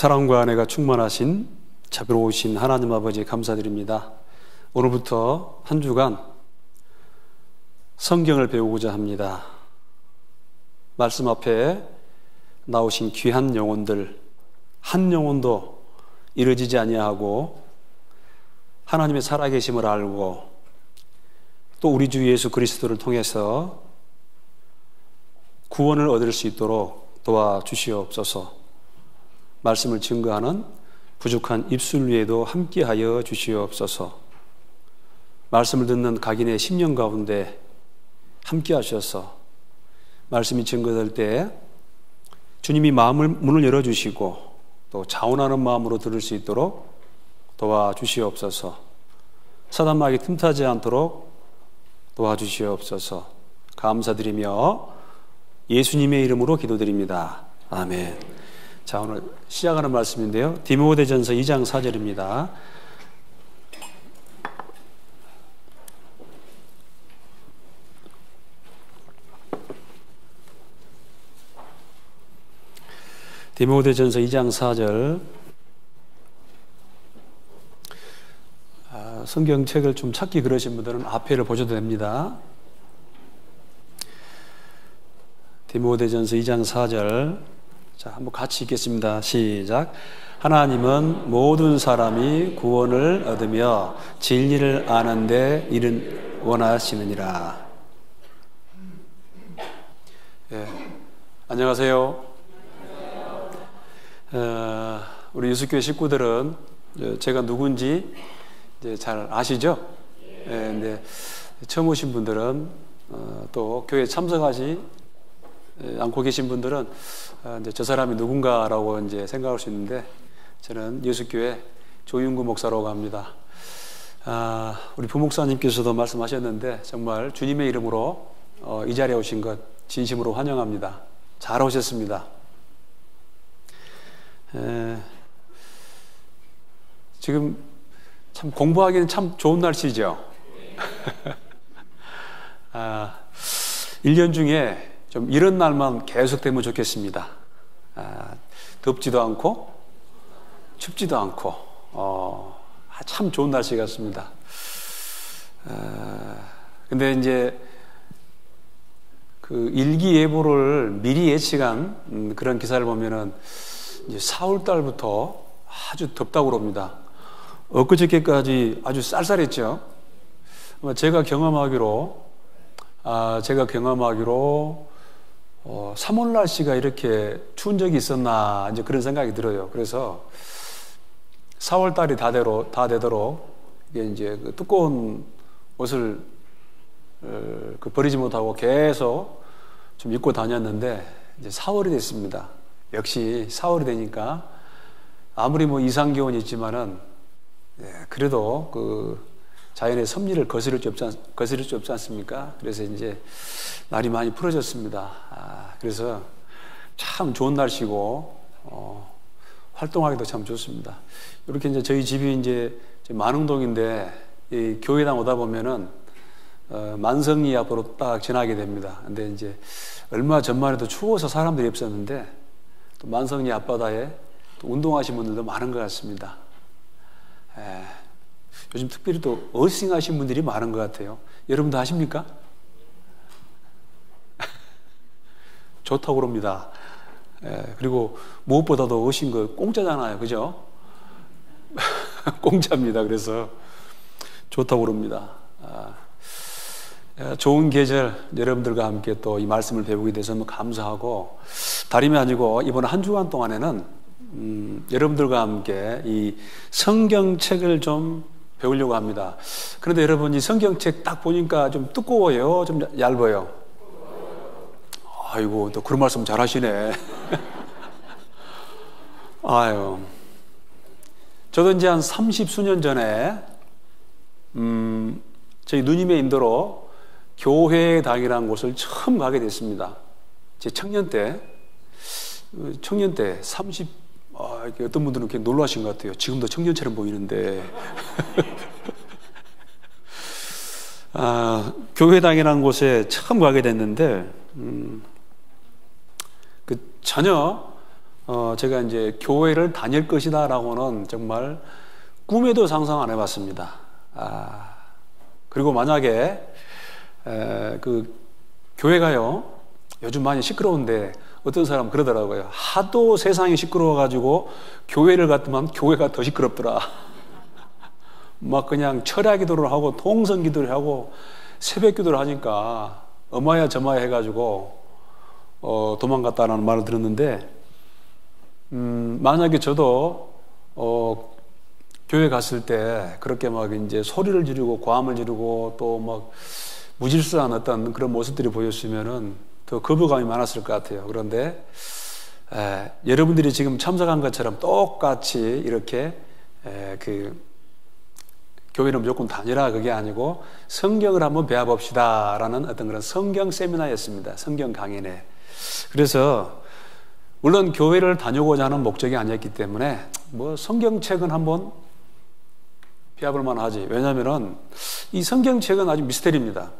사랑과 은혜가 충만하신 자비로우신 하나님 아버지 감사드립니다. 오늘부터 한 주간 성경을 배우고자 합니다. 말씀 앞에 나오신 귀한 영혼들 한 영혼도 이루어지지 아니하고 하나님의 살아계심을 알고 또 우리 주 예수 그리스도를 통해서 구원을 얻을 수 있도록 도와주시옵소서. 말씀을 증거하는 부족한 입술 위에도 함께하여 주시옵소서. 말씀을 듣는 각인의 심령 가운데 함께하셔서 말씀이 증거될 때 주님이 문을 열어주시고 또 자원하는 마음으로 들을 수 있도록 도와주시옵소서. 사단 마귀 틈타지 않도록 도와주시옵소서. 감사드리며 예수님의 이름으로 기도드립니다. 아멘. 자, 오늘 시작하는 말씀인데요. 디모데전서 2장 4절입니다. 디모데전서 2장 4절. 성경책을 좀 찾기 그러신 분들은 앞에를 보셔도 됩니다. 디모데전서 2장 4절. 자, 한번 같이 읽겠습니다. 시작. 하나님은 모든 사람이 구원을 얻으며 진리를 아는 데 이른 원하시느니라. 예, 안녕하세요. 우리 유수교회 식구들은 제가 누군지 이제 잘 아시죠? 예, 근데 처음 오신 분들은 또 교회에 참석하지 않고 계신 분들은 이제 저 사람이 누군가라고 이제 생각할 수 있는데, 저는 예수교회 조윤구 목사라고 합니다. 우리 부목사님께서도 말씀하셨는데 정말 주님의 이름으로 이 자리에 오신 것 진심으로 환영합니다. 잘 오셨습니다. 지금 참 공부하기는 참 좋은 날씨죠. 1년 중에 좀 이런 날만 계속되면 좋겠습니다. 덥지도 않고 춥지도 않고 참 좋은 날씨 같습니다. 근데 이제 그 일기예보를 미리 예측한 그런 기사를 보면은 이제 4월 달부터 아주 덥다고 그럽니다. 엊그저께까지 아주 쌀쌀했죠. 제가 경험하기로 3월 날씨가 이렇게 추운 적이 있었나 이제 그런 생각이 들어요. 그래서 4월 달이 다 되도록 이게 이제 그 두꺼운 옷을 버리지 못하고 계속 좀 입고 다녔는데 이제 4월이 됐습니다. 역시 4월이 되니까 아무리 뭐 이상 기온이 있지만은 그래도 그 자연의 섭리를 거스를 수 없지 않습니까? 그래서 이제 날이 많이 풀어졌습니다. 그래서 참 좋은 날씨고 활동하기도 참 좋습니다. 이렇게 이제 저희 집이 이제 만흥동인데 이 교회당 오다 보면은 만성리 앞으로 딱 지나게 됩니다. 근데 이제 얼마 전만 해도 추워서 사람들이 없었는데 또 만성리 앞바다에 또 운동하신 분들도 많은 것 같습니다. 요즘 특별히 또 어싱 하신 분들이 많은 것 같아요. 여러분도 하십니까? 좋다고 그럽니다. 그리고 무엇보다도 어싱 거 공짜잖아요. 그죠? 공짜입니다. 그래서 좋다고 그럽니다. 좋은 계절 여러분들과 함께 또 이 말씀을 배우게 돼서 너무 감사하고, 다름이 아니고 이번 한 주간 동안에는 여러분들과 함께 이 성경책을 좀 배우려고 합니다. 그런데 여러분, 이 성경책 딱 보니까 좀 두꺼워요? 좀 얇아요? 아이고, 또 그런 말씀 잘 하시네. 아유. 저도 이제 한 30수년 전에, 저희 누님의 인도로 교회당이라는 곳을 처음 가게 됐습니다. 제 청년 때 30, 어떤 분들은 이렇게 놀라신 것 같아요. 지금도 청년처럼 보이는데. 교회당이라는 곳에 처음 가게 됐는데, 전혀 제가 이제 교회를 다닐 것이다라고는 정말 꿈에도 상상 안 해봤습니다. 그리고 만약에 그 교회가요 요즘 많이 시끄러운데 어떤 사람 그러더라고요. 하도 세상이 시끄러워가지고 교회를 갔더만 교회가 더 시끄럽더라. 막 그냥 철야 기도를 하고 통성 기도를 하고 새벽 기도를 하니까 어마야 저마야 해가지고 도망갔다라는 말을 들었는데, 만약에 저도 교회 갔을 때 그렇게 막 이제 소리를 지르고 고함을 지르고 또 막 무질서한 어떤 그런 모습들이 보였으면은 더 거부감이 많았을 것 같아요. 그런데 여러분들이 지금 참석한 것처럼 똑같이 이렇게 그 교회는 무조건 다니라 그게 아니고 성경을 한번 배워봅시다 라는 어떤 그런 성경 세미나였습니다. 성경 강연회. 그래서 물론 교회를 다녀오고자 하는 목적이 아니었기 때문에 뭐 성경책은 한번 배워볼 만하지. 왜냐하면 이 성경책은 아주 미스터리입니다.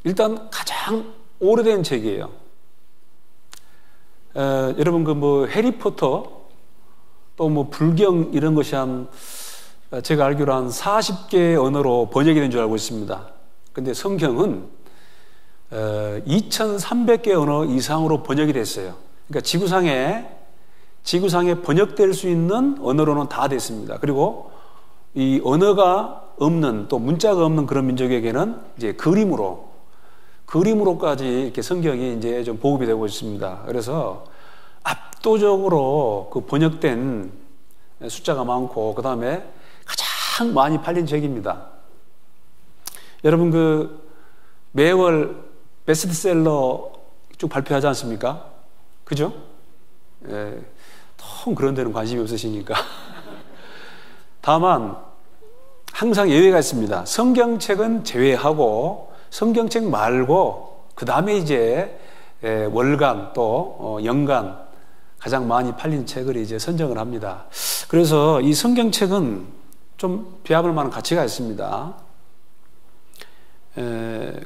일단 가장 오래된 책이에요. 여러분 그 뭐 해리포터 또 뭐 불경 이런 것이 제가 알기로 한 40개의 언어로 번역이 된 줄 알고 있습니다. 근데 성경은 2300개 언어 이상으로 번역이 됐어요. 그러니까 지구상에 번역될 수 있는 언어로는 다 됐습니다. 그리고 이 언어가 없는 또 문자가 없는 그런 민족에게는 이제 그림으로까지 이렇게 성경이 이제 좀 보급이 되고 있습니다. 그래서 압도적으로 그 번역된 숫자가 많고 그 다음에 가장 많이 팔린 책입니다. 여러분 그 매월 베스트셀러 쭉 발표하지 않습니까? 그죠? 통 그런 데는 관심이 없으시니까. 다만 항상 예외가 있습니다. 성경책은 제외하고 성경책 말고 그 다음에 이제 월간 또 연간 가장 많이 팔린 책을 이제 선정을 합니다. 그래서 이 성경책은 좀 배워볼 만한 가치가 있습니다.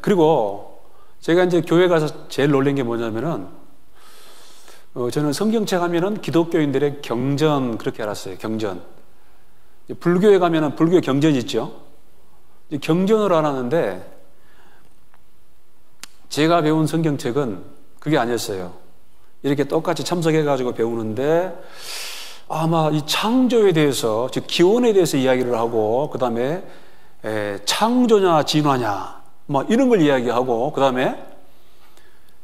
그리고 제가 이제 교회 가서 제일 놀란 게 뭐냐면은 저는 성경책 하면은 기독교인들의 경전 그렇게 알았어요. 경전. 불교에 가면은 불교 경전이 있죠. 경전을 알았는데 제가 배운 성경책은 그게 아니었어요. 이렇게 똑같이 참석해가지고 배우는데 아마 이 창조에 대해서, 즉 기원에 대해서 이야기를 하고 그 다음에 창조냐 진화냐 뭐 이런 걸 이야기하고 그 다음에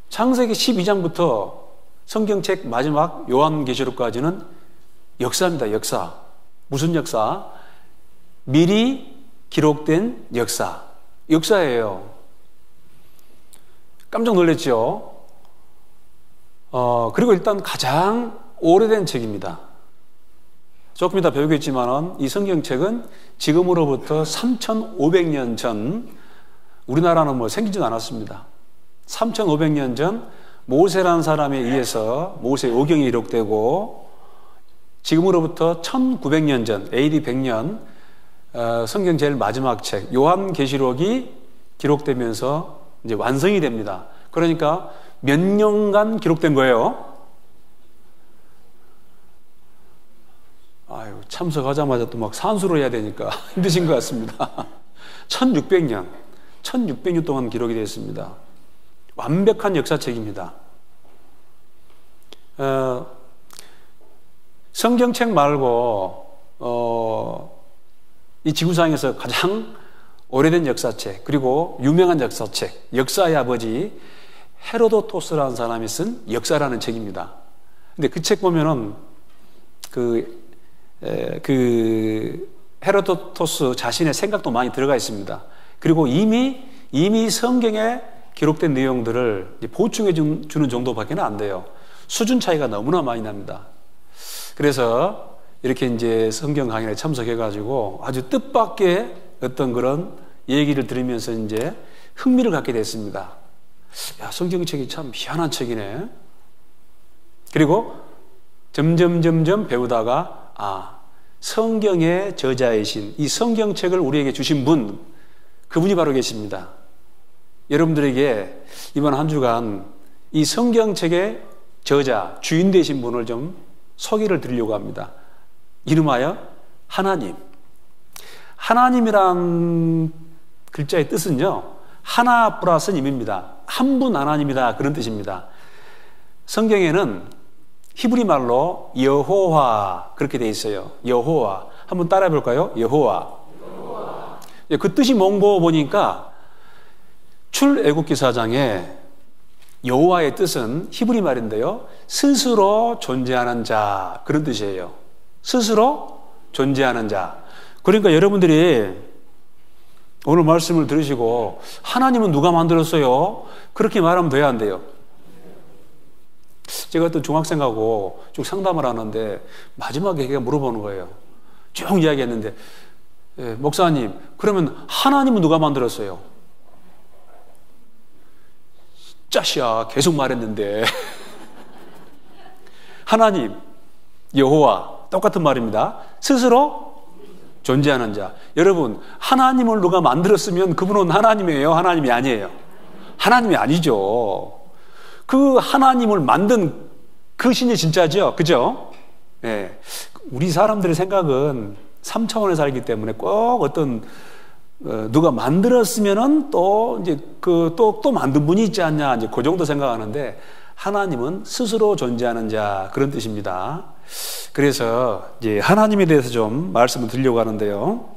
창세기 12장부터 성경책 마지막 요한계시록까지는 역사입니다. 역사. 무슨 역사? 미리 기록된 역사. 역사예요. 깜짝 놀랐죠? 그리고 일단 가장 오래된 책입니다. 조금 이따 배우겠지만은 이 성경책은 지금으로부터 3,500년 전, 우리나라는 뭐 생기지도 않았습니다. 3,500년 전 모세라는 사람에 의해서 모세 오경이 기록되고 지금으로부터 1900년 전 AD 100년 성경 제일 마지막 책 요한계시록이 기록되면서 이제 완성이 됩니다. 그러니까 몇 년간 기록된 거예요? 아유, 참석하자마자 또 막 산수를 해야 되니까 힘드신 것 같습니다. 1600년 동안 기록이 되어 있습니다. 완벽한 역사책입니다. 성경책 말고 이 지구상에서 가장 오래된 역사책, 그리고 유명한 역사책, 역사의 아버지 헤로도토스라는 사람이 쓴 역사라는 책입니다. 근데 그 책 보면은 그 헤로도토스 자신의 생각도 많이 들어가 있습니다. 그리고 이미 성경에 기록된 내용들을 보충해 주는 정도밖에 안 돼요. 수준 차이가 너무나 많이 납니다. 그래서 이렇게 이제 성경 강연에 참석해가지고 아주 뜻밖의 어떤 그런 얘기를 들으면서 이제 흥미를 갖게 됐습니다. 야, 성경책이 참 희한한 책이네. 그리고 점점 배우다가 성경의 저자이신 이 성경책을 우리에게 주신 분, 그분이 바로 계십니다. 여러분들에게 이번 한 주간 이 성경책의 저자, 주인 되신 분을 좀 소개를 드리려고 합니다. 이름하여 하나님. 하나님이란 글자의 뜻은요, 하나 플러스 님입니다. 한 분 하나님이다, 그런 뜻입니다. 성경에는 히브리 말로 여호와 그렇게 돼 있어요. 여호와. 한번 따라해 볼까요? 여호와. 그 뜻이 뭔고 보니까 출애굽기 4장에 여호와의 뜻은 히브리 말인데요, 스스로 존재하는 자, 그런 뜻이에요. 스스로 존재하는 자. 그러니까 여러분들이 오늘 말씀을 들으시고 하나님은 누가 만들었어요? 그렇게 말하면 돼야 안 돼요? 제가 어떤 중학생하고 쭉 상담을 하는데 마지막에 걔가 물어보는 거예요. 쭉 이야기했는데, 목사님, 그러면 하나님은 누가 만들었어요? 짜시야, 계속 말했는데. 하나님, 여호와, 똑같은 말입니다. 스스로 존재하는 자. 여러분, 하나님을 누가 만들었으면 그분은 하나님이에요? 하나님이 아니에요? 하나님이 아니죠. 그 하나님을 만든 그 신이 진짜죠? 그죠? 네. 우리 사람들의 생각은 3차원에 살기 때문에 꼭 어떤 누가 만들었으면은 또 이제 또 만든 분이 있지 않냐, 이제 그 정도 생각하는데, 하나님은 스스로 존재하는 자, 그런 뜻입니다. 그래서 이제 하나님에 대해서 좀 말씀을 드리려고 하는데요.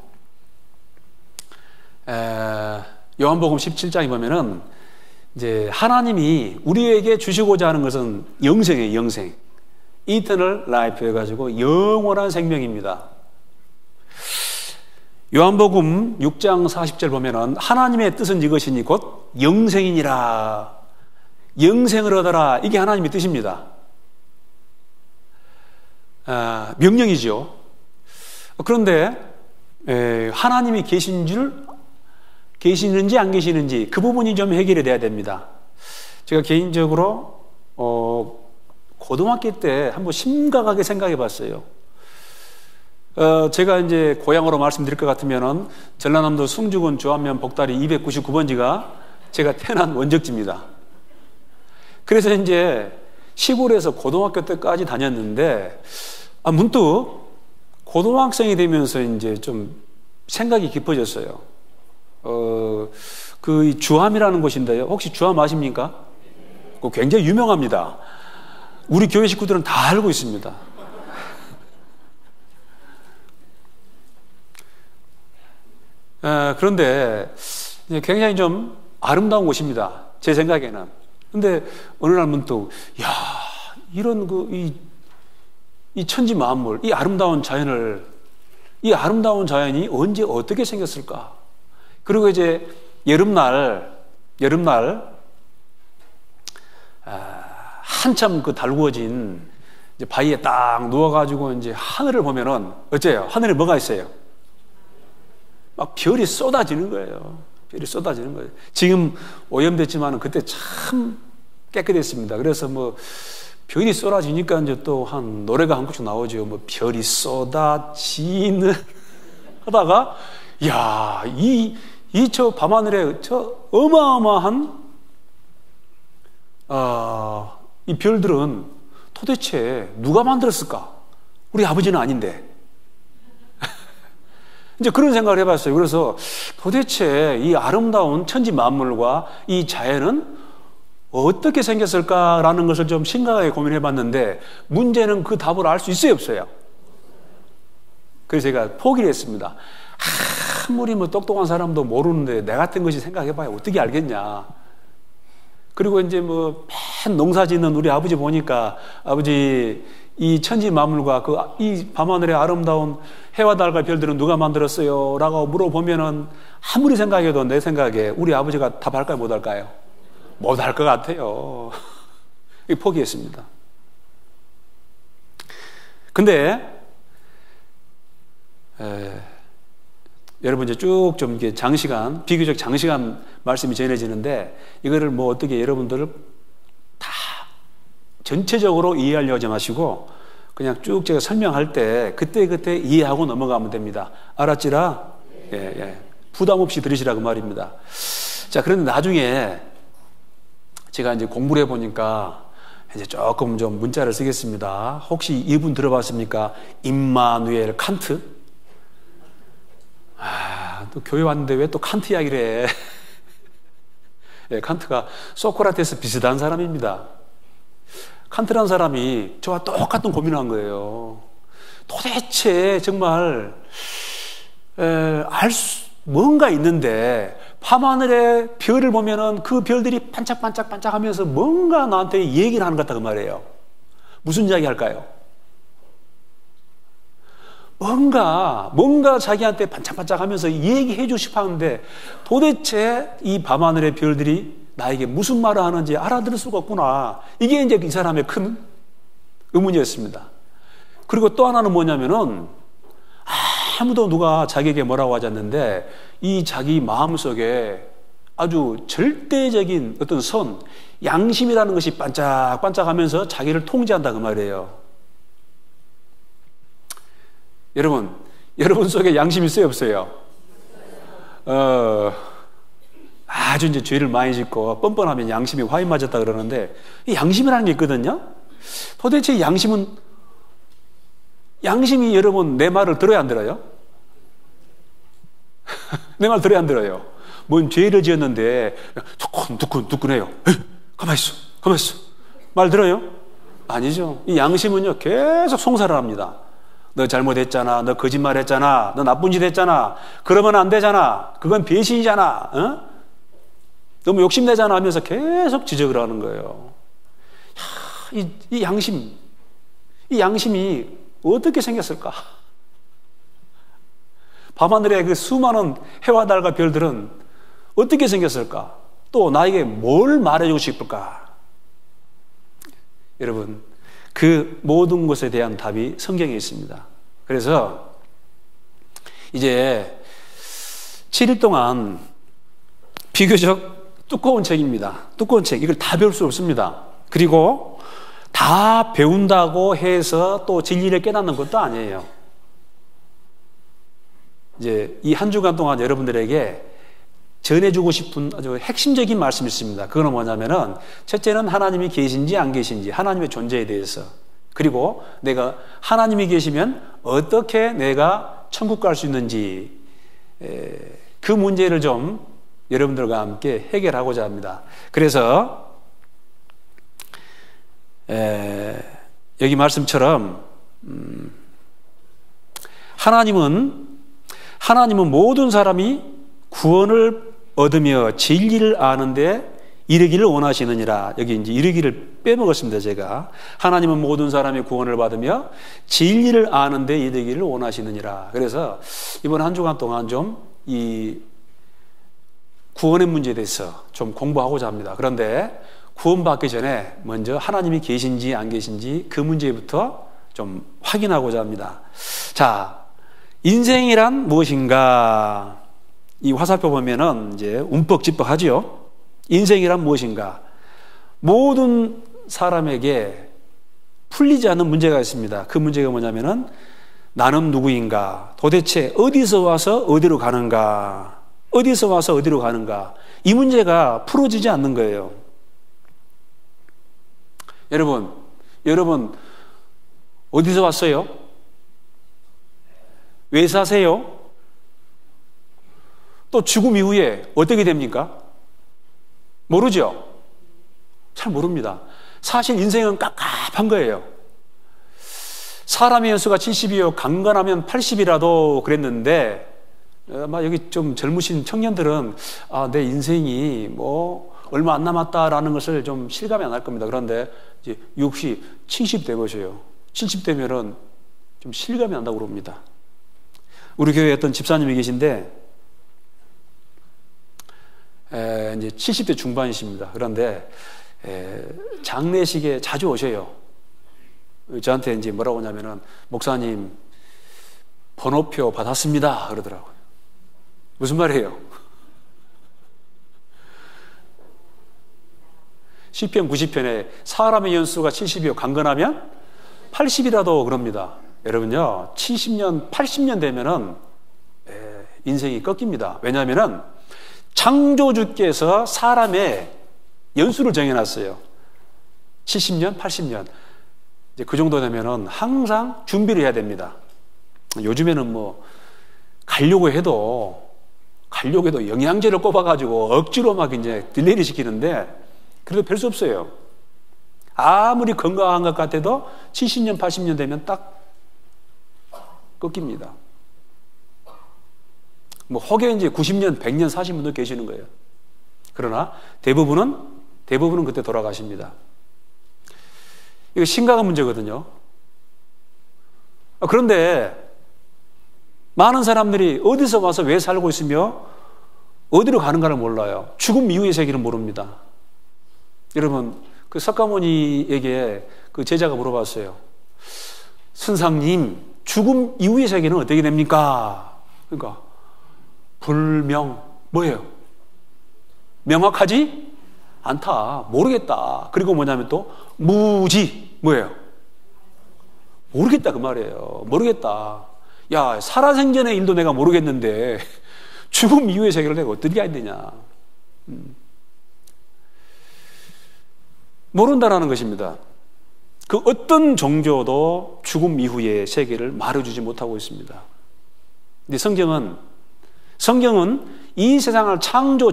요한복음 17장에 보면은 이제 하나님이 우리에게 주시고자 하는 것은 영생이에요, 영생. 이터널 라이프 해가지고 영원한 생명입니다. 요한복음 6장 40절 보면은 하나님의 뜻은 이것이니 곧 영생이니라. 영생을 얻어라. 이게 하나님의 뜻입니다. 명령이죠. 그런데 하나님이 계시는지 안 계시는지 그 부분이 좀 해결이 돼야 됩니다. 제가 개인적으로 고등학교 때 한번 심각하게 생각해 봤어요. 제가 이제 고향으로 말씀드릴 것 같으면은 전라남도 숭주군 주안면 복다리 299번지가 제가 태어난 원적지입니다. 그래서 이제 시골에서 고등학교 때까지 다녔는데, 문득 고등학생이 되면서 이제 좀 생각이 깊어졌어요. 그 주암이라는 곳인데요. 혹시 주암 아십니까? 그거 굉장히 유명합니다. 우리 교회 식구들은 다 알고 있습니다. 그런데 굉장히 좀 아름다운 곳입니다. 제 생각에는. 근데 어느 날 문득, 야, 이런 이 천지 만물, 이 아름다운 자연이 언제 어떻게 생겼을까? 그리고 이제 여름날 한참 그 달구어진 이제 바위에 딱 누워가지고 이제 하늘을 보면은 어째요? 하늘에 뭐가 있어요? 막 별이 쏟아지는 거예요. 별이 쏟아지는 거예요. 지금 오염됐지만은 그때 참 깨끗했습니다. 그래서 뭐 별이 쏟아지니까 이제 또 한 노래가 한 곡씩 나오죠. 뭐 별이 쏟아지는 하다가, 야, 저 밤하늘에 저 어마어마한 이 별들은 도대체 누가 만들었을까? 우리 아버지는 아닌데. 이제 그런 생각을 해봤어요. 그래서 도대체 이 아름다운 천지 만물과 이 자연은 어떻게 생겼을까라는 것을 좀 심각하게 고민해봤는데, 문제는 그 답을 알 수 있어요, 없어요? 그래서 제가 포기를 했습니다. 아무리 뭐 똑똑한 사람도 모르는데 내 같은 것이 생각해봐야 어떻게 알겠냐. 그리고 이제 뭐 맨 농사 짓는 우리 아버지 보니까, 아버지 이 천지 만물과 이 밤하늘의 아름다운 해와 달과 별들은 누가 만들었어요? 라고 물어보면은 아무리 생각해도 내 생각에 우리 아버지가 답할까요? 못할까요? 못할 것 같아요. 포기했습니다. 근데 여러분 이제 쭉 좀 이게 비교적 장시간 말씀이 전해지는데, 이거를 뭐 어떻게 여러분들을 다 전체적으로 이해하려고 하지 마시고 그냥 쭉 제가 설명할 때 그때 이해하고 넘어가면 됩니다. 알았지라? 예. 부담 없이 들으시라고 말입니다. 자, 그런데 나중에 제가 이제 공부를 해보니까 이제 조금 좀 문자를 쓰겠습니다. 혹시 이분 들어봤습니까? 임마누엘 칸트? 또 교회 왔는데 왜 또 칸트 이야기를 해? 네, 칸트가 소크라테스 비슷한 사람입니다. 칸트라는 사람이 저와 똑같은 고민을 한 거예요. 도대체 정말 뭔가 있는데 밤하늘에 별을 보면은 그 별들이 반짝반짝반짝 하면서 뭔가 나한테 얘기를 하는 것 같다 그 말이에요. 무슨 이야기 할까요? 뭔가 자기한테 반짝반짝 하면서 얘기해 주고 싶어 하는데 도대체 이 밤하늘의 별들이 나에게 무슨 말을 하는지 알아들을 수가 없구나. 이게 이제 이 사람의 큰 의문이었습니다. 그리고 또 하나는 뭐냐면은 아무도 누가 자기에게 뭐라고 하지 않는데 이 자기 마음속에 아주 절대적인 어떤 선, 양심이라는 것이 반짝반짝하면서 자기를 통제한다 그 말이에요. 여러분 속에 양심 있어요, 없어요? 아주 이제 죄를 많이 짓고 뻔뻔하면 양심이 화인 맞았다 그러는데 이 양심이라는 게 있거든요. 도대체 양심이 여러분 내 말을 들어야 안 들어요? 내 말 들어야 안 들어요? 뭔 죄를 지었는데 두근두근해요. 가만히 있어. 말 들어요? 아니죠. 이 양심은요 계속 송사를 합니다. 너 잘못했잖아. 너 거짓말했잖아. 너 나쁜 짓 했잖아. 그러면 안 되잖아. 그건 배신이잖아. 어? 너무 욕심내잖아 하면서 계속 지적을 하는 거예요. 이 양심이 어떻게 생겼을까? 밤하늘의 그 수많은 해와 달과 별들은 어떻게 생겼을까? 또 나에게 뭘 말해주고 싶을까? 여러분, 그 모든 것에 대한 답이 성경에 있습니다. 그래서 이제 7일 동안 비교적 두꺼운 책입니다. 두꺼운 책. 이걸 다 배울 수 없습니다. 그리고 다 배운다고 해서 또 진리를 깨닫는 것도 아니에요. 이제 이 한 주간 동안 여러분들에게 전해주고 싶은 아주 핵심적인 말씀이 있습니다. 그거는 뭐냐면은 첫째는 하나님이 계신지 안 계신지, 하나님의 존재에 대해서. 그리고 내가 하나님이 계시면 어떻게 내가 천국 갈 수 있는지, 그 문제를 좀 여러분들과 함께 해결하고자 합니다. 그래서 여기 말씀처럼 하나님은 모든 사람이 구원을 얻으며 진리를 아는데 이르기를 원하시느니라. 여기 이제 이르기를 빼먹었습니다, 제가. 하나님은 모든 사람이 구원을 받으며 진리를 아는데 이르기를 원하시느니라. 그래서 이번 한 주간 동안 좀 이 구원의 문제에 대해서 좀 공부하고자 합니다. 그런데 구원받기 전에 먼저 하나님이 계신지 안 계신지 그 문제부터 좀 확인하고자 합니다. 자, 인생이란 무엇인가? 이 화살표 보면은 이제 움뻑집뻑하지요. 인생이란 무엇인가? 모든 사람에게 풀리지 않는 문제가 있습니다. 그 문제가 뭐냐면은 나는 누구인가? 도대체 어디서 와서 어디로 가는가? 어디서 와서 어디로 가는가? 이 문제가 풀어지지 않는 거예요. 여러분 어디서 왔어요? 왜 사세요? 또 죽음 이후에 어떻게 됩니까? 모르죠? 잘 모릅니다. 사실 인생은 깝깝한 거예요. 사람의 연수가 70이요 강건하면 80이라도 그랬는데 아마 여기 좀 젊으신 청년들은 내 인생이 뭐 얼마 안 남았다라는 것을 좀 실감이 안 날 겁니다. 그런데 이제 60, 70 돼보세요. 70 되면은 좀 실감이 난다고 그럽니다. 우리 교회에 어떤 집사님이 계신데 이제 70대 중반이십니다. 그런데 장례식에 자주 오셔요. 저한테 이제 뭐라고 하냐면은 목사님 번호표 받았습니다 그러더라고요. 무슨 말이에요? 시편 90편에 사람의 연수가 70이요 강건하면 80이라도 그럽니다. 여러분요 70년 80년 되면은 인생이 꺾입니다. 왜냐하면은 창조주께서 사람의 연수를 정해놨어요. 70년, 80년. 이제 그 정도 되면은 항상 준비를 해야 됩니다. 요즘에는 뭐, 가려고 해도 영양제를 꼽아가지고 억지로 막 이제 딜레이를 시키는데, 그래도 별 수 없어요. 아무리 건강한 것 같아도 70년, 80년 되면 딱 꺾입니다. 뭐, 혹여 이제 90년, 100년, 40년도 계시는 거예요. 그러나 대부분은 그때 돌아가십니다. 이거 심각한 문제거든요. 그런데 많은 사람들이 어디서 와서 왜 살고 있으며 어디로 가는가를 몰라요. 죽음 이후의 세계를 모릅니다. 여러분, 그 석가모니에게 그 제자가 물어봤어요. 선상님, 죽음 이후의 세계는 어떻게 됩니까? 그러니까 뭐예요? 명확하지 않다. 모르겠다. 그리고 뭐냐면 또 무지. 뭐예요? 모르겠다 그 말이에요. 모르겠다. 야, 살아생전의 일도 내가 모르겠는데 죽음 이후의 세계를 내가 어떻게 해야 되냐. 모른다라는 것입니다. 그 어떤 종교도 죽음 이후의 세계를 말해주지 못하고 있습니다. 근데 성경은 이 세상을 창조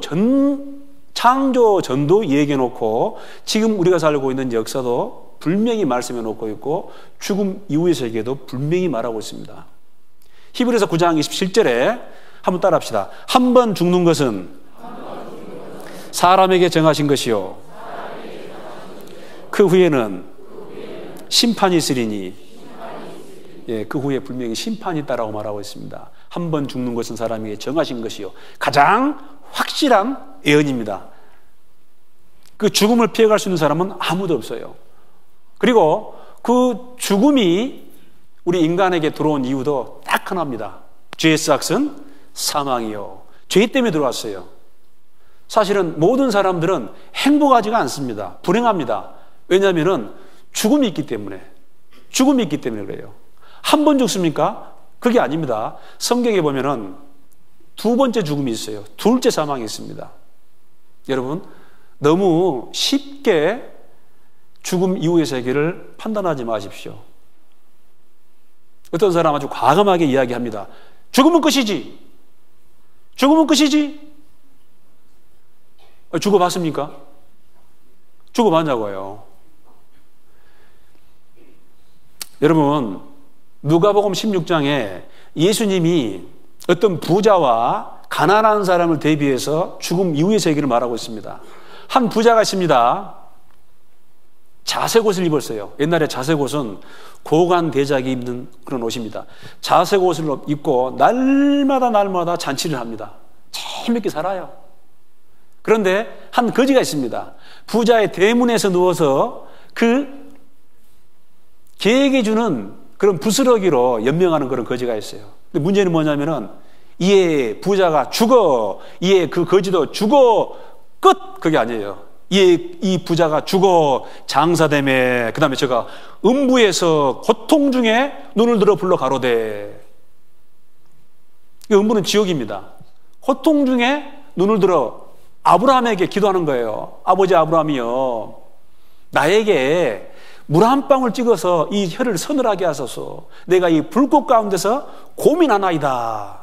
전도 얘기해 놓고 지금 우리가 살고 있는 역사도 분명히 말씀해 놓고 있고 죽음 이후의 세계도 분명히 말하고 있습니다. 히브리서 9장 27절에 한번 따라합시다. 한 번 죽는 것은 사람에게 정하신 것이요 그 후에는 심판이 있으리니, 예, 그 후에 분명히 심판이 있다라고 말하고 있습니다. 한 번 죽는 것은 사람에게 정하신 것이요, 가장 확실한 예언입니다. 그 죽음을 피해갈 수 있는 사람은 아무도 없어요. 그리고 그 죽음이 우리 인간에게 들어온 이유도 딱 하나입니다. 죄의 삭은 사망이요, 죄 때문에 들어왔어요. 사실은 모든 사람들은 행복하지가 않습니다. 불행합니다. 왜냐하면 죽음이 있기 때문에 그래요. 한 번 죽습니까? 그게 아닙니다. 성경에 보면은 두 번째 죽음이 있어요. 둘째 사망이 있습니다. 여러분, 너무 쉽게 죽음 이후의 세계를 판단하지 마십시오. 어떤 사람 아주 과감하게 이야기합니다. 죽으면 끝이지. 죽어봤습니까? 죽어봤냐고요. 여러분, 누가복음 16장에 예수님이 어떤 부자와 가난한 사람을 대비해서 죽음 이후의 세계를 말하고 있습니다. 한 부자가 있습니다. 자색 옷을 입었어요. 옛날에 자색 옷은 고관 대작이 입는 그런 옷입니다. 자색 옷을 입고 날마다 잔치를 합니다. 재밌게 살아요. 그런데 한 거지가 있습니다. 부자의 대문에서 누워서 그 개에게 주는 그런 부스러기로 연명하는 그런 거지가 있어요. 근데 문제는 뭐냐면은 이에 부자가 죽어, 이에 그 거지도 죽어, 끝! 그게 아니에요. 이 부자가 죽어, 장사되매, 그 다음에 제가 음부에서 고통 중에 눈을 들어 불러 가로되. 이 음부는 지옥입니다. 고통 중에 눈을 들어 아브라함에게 기도하는 거예요. 아버지 아브라함이요, 나에게 물 한 방울 찍어서 이 혀를 서늘하게 하소서. 내가 이 불꽃 가운데서 고민하나이다.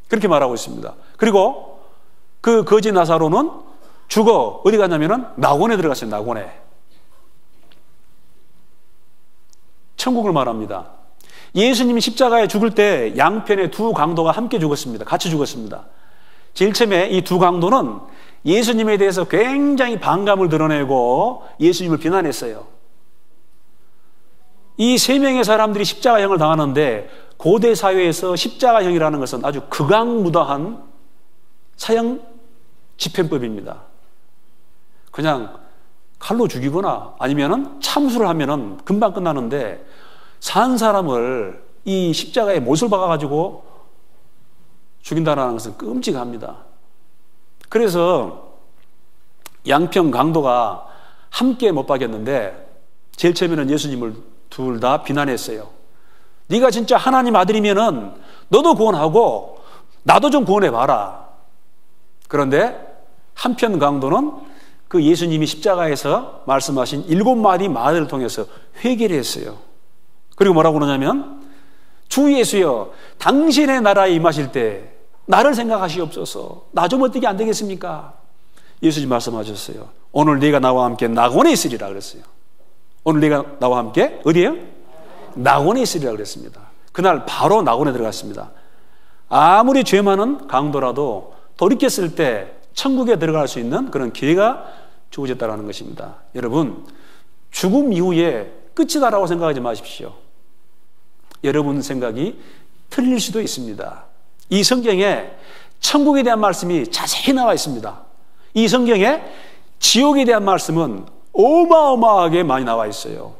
그렇게 말하고 있습니다. 그리고 그 거지 나사로는 죽어 어디 갔냐면은 낙원에 들어갔어요. 낙원에. 천국을 말합니다. 예수님이 십자가에 죽을 때 양편의 두 강도가 함께 죽었습니다. 같이 죽었습니다. 제일 처음에 이 두 강도는 예수님에 대해서 굉장히 반감을 드러내고 예수님을 비난했어요. 이 세 명의 사람들이 십자가형을 당하는데 고대 사회에서 십자가형이라는 것은 아주 극악무도한 사형 집행법입니다. 그냥 칼로 죽이거나 아니면은 참수를 하면은 금방 끝나는데 산 사람을 이 십자가에 못을 박아가지고 죽인다는 것은 끔찍합니다. 그래서 양평 강도가 함께 못 박였는데 제일 처음에는 예수님을 둘 다 비난했어요. 네가 진짜 하나님 아들이면은 너도 구원하고 나도 좀 구원해봐라. 그런데 한편 강도는 그 예수님이 십자가에서 말씀하신 7마디 말을 통해서 회개를 했어요. 그리고 뭐라고 그러냐면 주 예수여 당신의 나라에 임하실 때 나를 생각하시옵소서. 나 좀 어떻게 안 되겠습니까? 예수님 말씀하셨어요. 오늘 네가 나와 함께 낙원에 있으리라 그랬어요. 오늘 네가 나와 함께 어디에요? 낙원에 있으리라 그랬습니다. 그날 바로 낙원에 들어갔습니다. 아무리 죄 많은 강도라도 돌이켰을 때 천국에 들어갈 수 있는 그런 기회가 주어졌다는 것입니다. 여러분, 죽음 이후에 끝이다라고 생각하지 마십시오. 여러분 생각이 틀릴 수도 있습니다. 이 성경에 천국에 대한 말씀이 자세히 나와 있습니다. 이 성경에 지옥에 대한 말씀은 어마어마하게 많이 나와 있어요.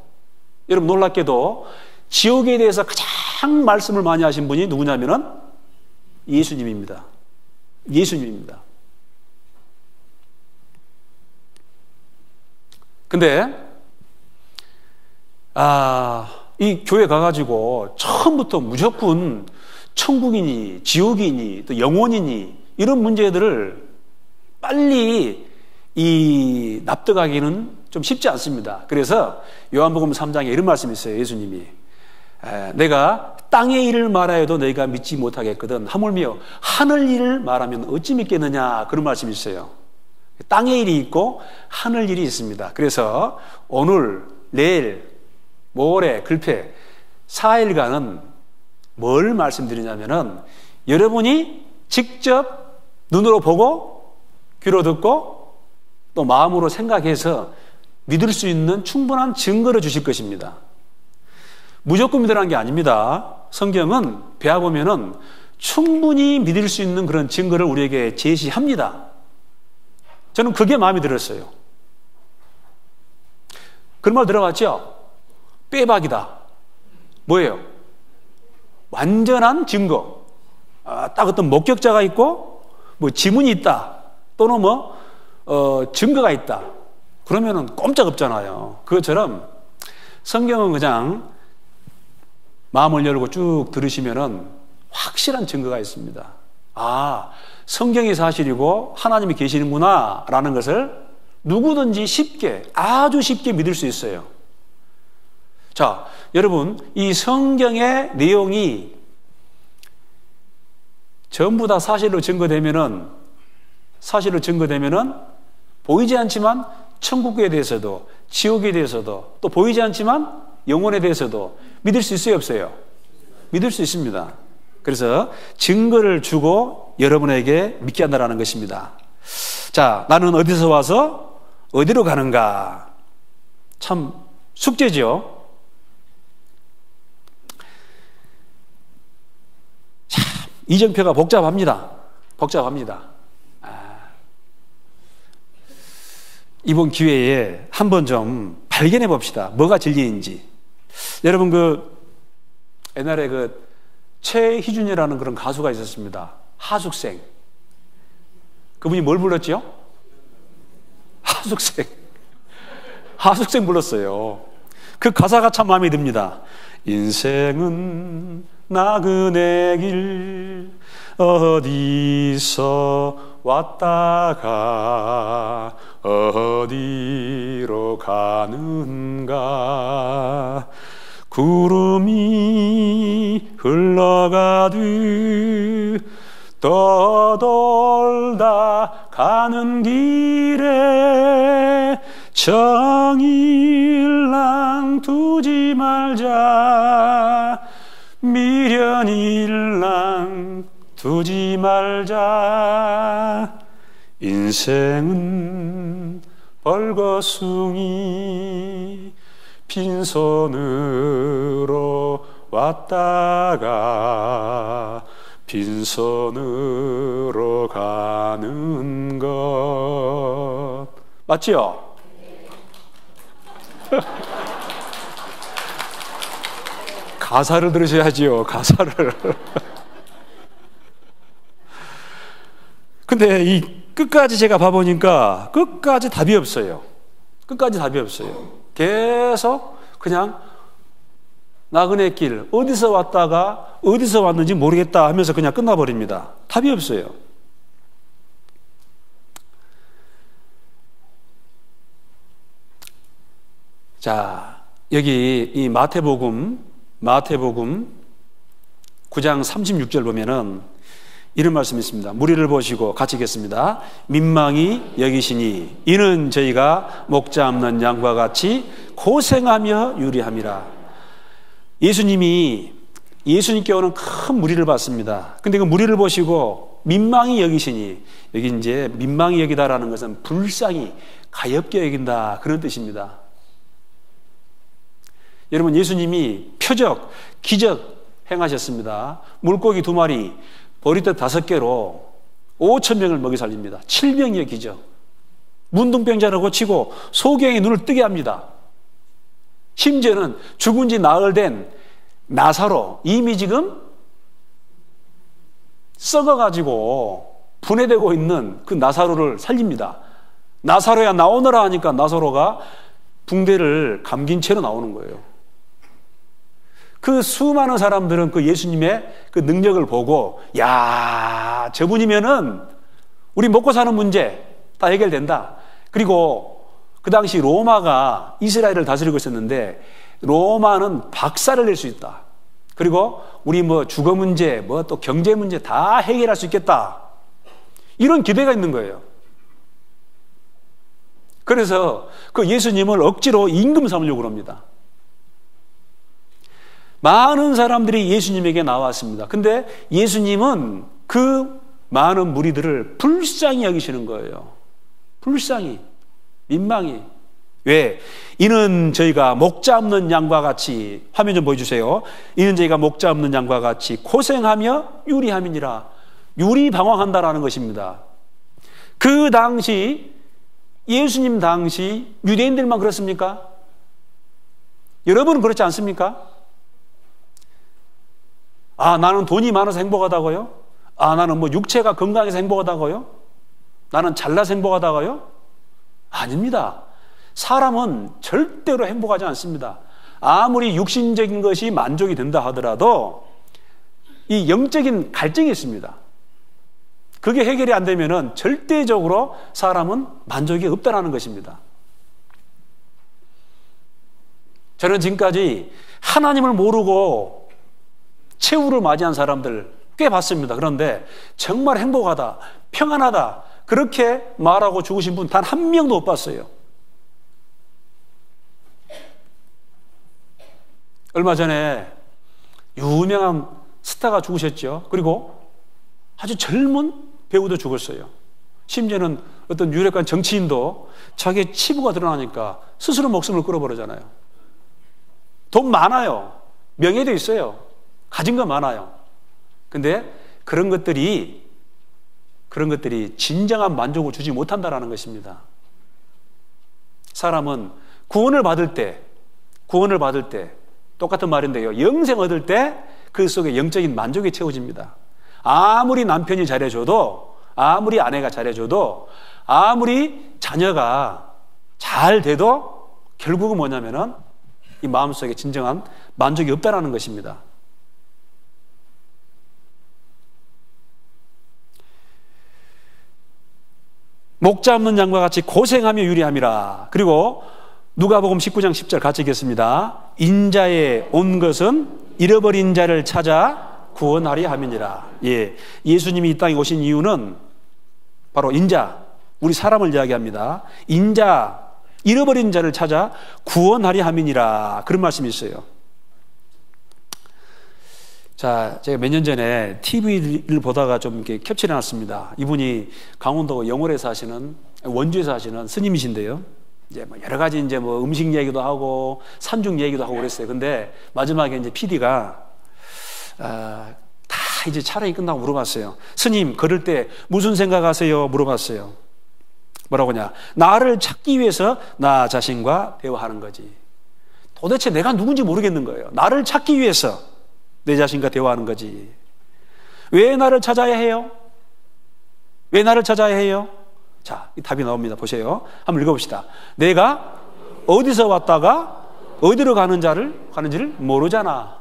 여러분 놀랍게도 지옥에 대해서 가장 말씀을 많이 하신 분이 누구냐면은 예수님입니다. 예수님입니다. 근데 이 교회 가가지고 처음부터 무조건 천국이니 지옥이니 또 영원이니 이런 문제들을 빨리 납득하기는 좀 쉽지 않습니다. 그래서 요한복음 3장에 이런 말씀이 있어요. 예수님이 내가 땅의 일을 말하여도 너희가 믿지 못하겠거든 하물며 하늘 일을 말하면 어찌 믿겠느냐 그런 말씀이 있어요. 땅의 일이 있고 하늘 일이 있습니다. 그래서 오늘, 내일, 모레, 글패 4일간은 뭘 말씀드리냐면은 여러분이 직접 눈으로 보고 귀로 듣고 또 마음으로 생각해서 믿을 수 있는 충분한 증거를 주실 것입니다. 무조건 믿으라는 게 아닙니다. 성경은 배워보면은 충분히 믿을 수 있는 그런 증거를 우리에게 제시합니다. 저는 그게 마음에 들었어요. 그런 말 들어봤죠? 빼박이다. 뭐예요? 완전한 증거. 딱 어떤 목격자가 있고, 뭐 지문이 있다. 또는 증거가 있다. 그러면은 꼼짝없잖아요. 그것처럼 성경은 그냥 마음을 열고 쭉 들으시면은 확실한 증거가 있습니다. 성경이 사실이고 하나님이 계시는구나 라는 것을 누구든지 쉽게, 아주 쉽게 믿을 수 있어요. 자, 여러분, 이 성경의 내용이 전부 다 사실로 증거되면은 보이지 않지만 천국에 대해서도 지옥에 대해서도 또 보이지 않지만 영혼에 대해서도 믿을 수 있어요, 없어요? 믿을 수 있습니다. 그래서 증거를 주고 여러분에게 믿게 한다는 것입니다. 자, 나는 어디서 와서 어디로 가는가? 참 숙제죠. 참 이정표가 복잡합니다. 이번 기회에 한번 좀 발견해 봅시다. 뭐가 진리인지. 여러분 옛날에 최희준이라는 그런 가수가 있었습니다. 하숙생. 그분이 뭘 불렀죠? 하숙생 불렀어요. 그 가사가 참 마음에 듭니다. 인생은 나그네 길 어디서 왔다가 어디로 가는가 구름이 흘러가듯 떠돌다 가는 길에 정일랑 두지 말자 미련일랑 두지 말자 인생은 벌거숭이 빈손으로 왔다가 빈손으로 가는 것 맞지요? 가사를 들으셔야지요. 가사를. 근데 이 끝까지 제가 봐보니까 끝까지 답이 없어요. 계속 그냥 나그네 길 어디서 왔다가 어디서 왔는지 모르겠다 하면서 그냥 끝나버립니다. 답이 없어요. 자, 여기 이 마태복음 9장 36절 보면은 이런 말씀이 있습니다. 무리를 보시고 같이 읽겠습니다. 민망히 여기시니 이는 저희가 목자 없는 양과 같이 고생하며 유리함이라. 예수님께 오는 큰 무리를 봤습니다. 근데 그 무리를 보시고 민망히 여기시니, 여기 이제 민망히 여기다라는 것은 불쌍히 가엾게 여긴다, 그런 뜻입니다. 여러분, 예수님이 표적, 기적 행하셨습니다. 물고기 2마리, 보리떡 5개로 5,000명을 먹여 살립니다. 7명의 기적. 문둥병자를 고치고 소경의 눈을 뜨게 합니다. 심지어는 죽은 지 나흘 된 나사로, 이미 지금 썩어가지고 분해되고 있는 그 나사로를 살립니다. 나사로야 나오너라 하니까 나사로가 붕대를 감긴 채로 나오는 거예요. 그 수많은 사람들은 그 예수님의 그 능력을 보고, 야, 저분이면은 우리 먹고 사는 문제 다 해결된다. 그리고 그 당시 로마가 이스라엘을 다스리고 있었는데 로마는 박살을 낼 수 있다. 그리고 우리 뭐 주거 문제, 뭐 또 경제 문제 다 해결할 수 있겠다. 이런 기대가 있는 거예요. 그래서 그 예수님을 억지로 임금 삼으려고 합니다. 많은 사람들이 예수님에게 나왔습니다. 근데 예수님은 그 많은 무리들을 불쌍히 여기시는 거예요. 불쌍히, 민망히. 왜? 이는 저희가 목자 없는 양과 같이, 화면 좀 보여주세요. 이는 저희가 목자 없는 양과 같이 고생하며 유리함이니라. 유리방황한다라는 것입니다. 그 당시, 예수님 당시 유대인들만 그렇습니까? 여러분은 그렇지 않습니까? 아, 나는 돈이 많아서 행복하다고요? 아, 나는 뭐 육체가 건강해서 행복하다고요? 나는 잘나서 행복하다고요? 아닙니다. 사람은 절대로 행복하지 않습니다. 아무리 육신적인 것이 만족이 된다 하더라도 이 영적인 갈증이 있습니다. 그게 해결이 안 되면은 절대적으로 사람은 만족이 없다라는 것입니다. 저는 지금까지 하나님을 모르고 최후를 맞이한 사람들 꽤 봤습니다. 그런데 정말 행복하다, 평안하다 그렇게 말하고 죽으신 분 단 한 명도 못 봤어요. 얼마 전에 유명한 스타가 죽으셨죠. 그리고 아주 젊은 배우도 죽었어요. 심지어는 어떤 유력한 정치인도 자기의 치부가 드러나니까 스스로 목숨을 끊어버리잖아요. 돈 많아요. 명예도 있어요. 가진 거 많아요. 근데 그런 것들이 진정한 만족을 주지 못한다라는 것입니다. 사람은 구원을 받을 때 똑같은 말인데요. 영생 얻을 때 그 속에 영적인 만족이 채워집니다. 아무리 남편이 잘해줘도, 아무리 아내가 잘해줘도, 아무리 자녀가 잘 돼도 결국은 뭐냐면은 이 마음속에 진정한 만족이 없다라는 것입니다. 목자 없는 양과 같이 고생하며 유리함이라. 그리고 누가복음 19장 10절 같이 읽겠습니다. 인자에 온 것은 잃어버린 자를 찾아 구원하려 함이니라. 예, 예수님이 이 땅에 오신 이유는 바로 인자, 우리 사람을 이야기합니다. 인자, 잃어버린 자를 찾아 구원하려 함이니라. 그런 말씀이 있어요. 자, 제가 몇 년 전에 TV를 보다가 좀 이렇게 캡처해 놨습니다. 이분이 강원도 영월에 사시는, 원주에 사시는 스님이신데요. 이제 뭐 여러 가지 이제 뭐 음식 얘기도 하고 산중 얘기도 하고 그랬어요. 근데 마지막에 이제 PD가 다 이제 촬영이 끝나고 물어봤어요. 스님, 걸을 때 무슨 생각하세요? 물어봤어요. 뭐라고 하냐? 나를 찾기 위해서 나 자신과 대화하는 거지. 도대체 내가 누군지 모르겠는 거예요. 나를 찾기 위해서 내 자신과 대화하는 거지. 왜 나를 찾아야 해요? 왜 나를 찾아야 해요? 자, 이 답이 나옵니다. 보세요. 한번 읽어봅시다. 내가 어디서 왔다가 어디로 가는지를 모르잖아.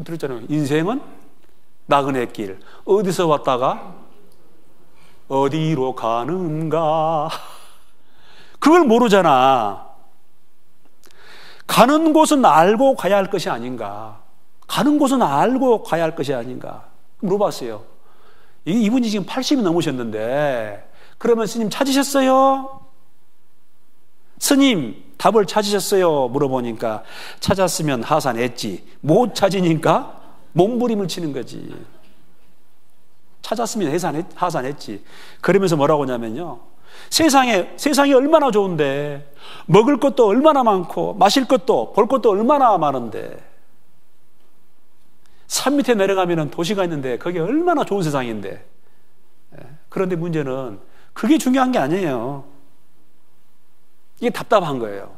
들었잖아요. 인생은 나그네 길. 어디서 왔다가 어디로 가는가? 그걸 모르잖아. 가는 곳은 알고 가야 할 것이 아닌가. 가는 곳은 알고 가야 할 것이 아닌가. 물어봤어요. 이분이 지금 80이 넘으셨는데 그러면 스님 찾으셨어요? 스님 답을 찾으셨어요? 물어보니까 찾았으면 하산했지. 못 찾으니까 몸부림을 치는 거지. 찾았으면 하산했지. 그러면서 뭐라고 하냐면요. 세상이 얼마나 좋은데 먹을 것도 얼마나 많고 마실 것도 볼 것도 얼마나 많은데 산 밑에 내려가면 도시가 있는데 그게 얼마나 좋은 세상인데 그런데 문제는 그게 중요한 게 아니에요. 이게 답답한 거예요.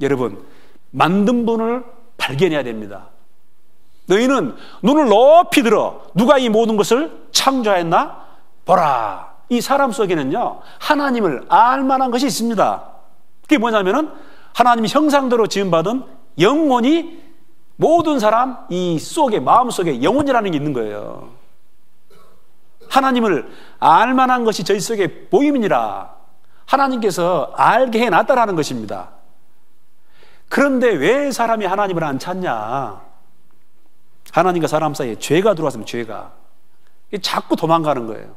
여러분, 만든 분을 발견해야 됩니다. 너희는 눈을 높이 들어 누가 이 모든 것을 창조하였나? 보라. 이 사람 속에는요 하나님을 알 만한 것이 있습니다. 그게 뭐냐면은 하나님이 형상대로 지음받은 영혼이 모든 사람 이 속에 마음속에 영혼이라는 게 있는 거예요. 하나님을 알 만한 것이 저희 속에 보임이니라. 하나님께서 알게 해놨다라는 것입니다. 그런데 왜 사람이 하나님을 안 찾냐? 하나님과 사람 사이에 죄가 들어왔으면 죄가 자꾸 도망가는 거예요.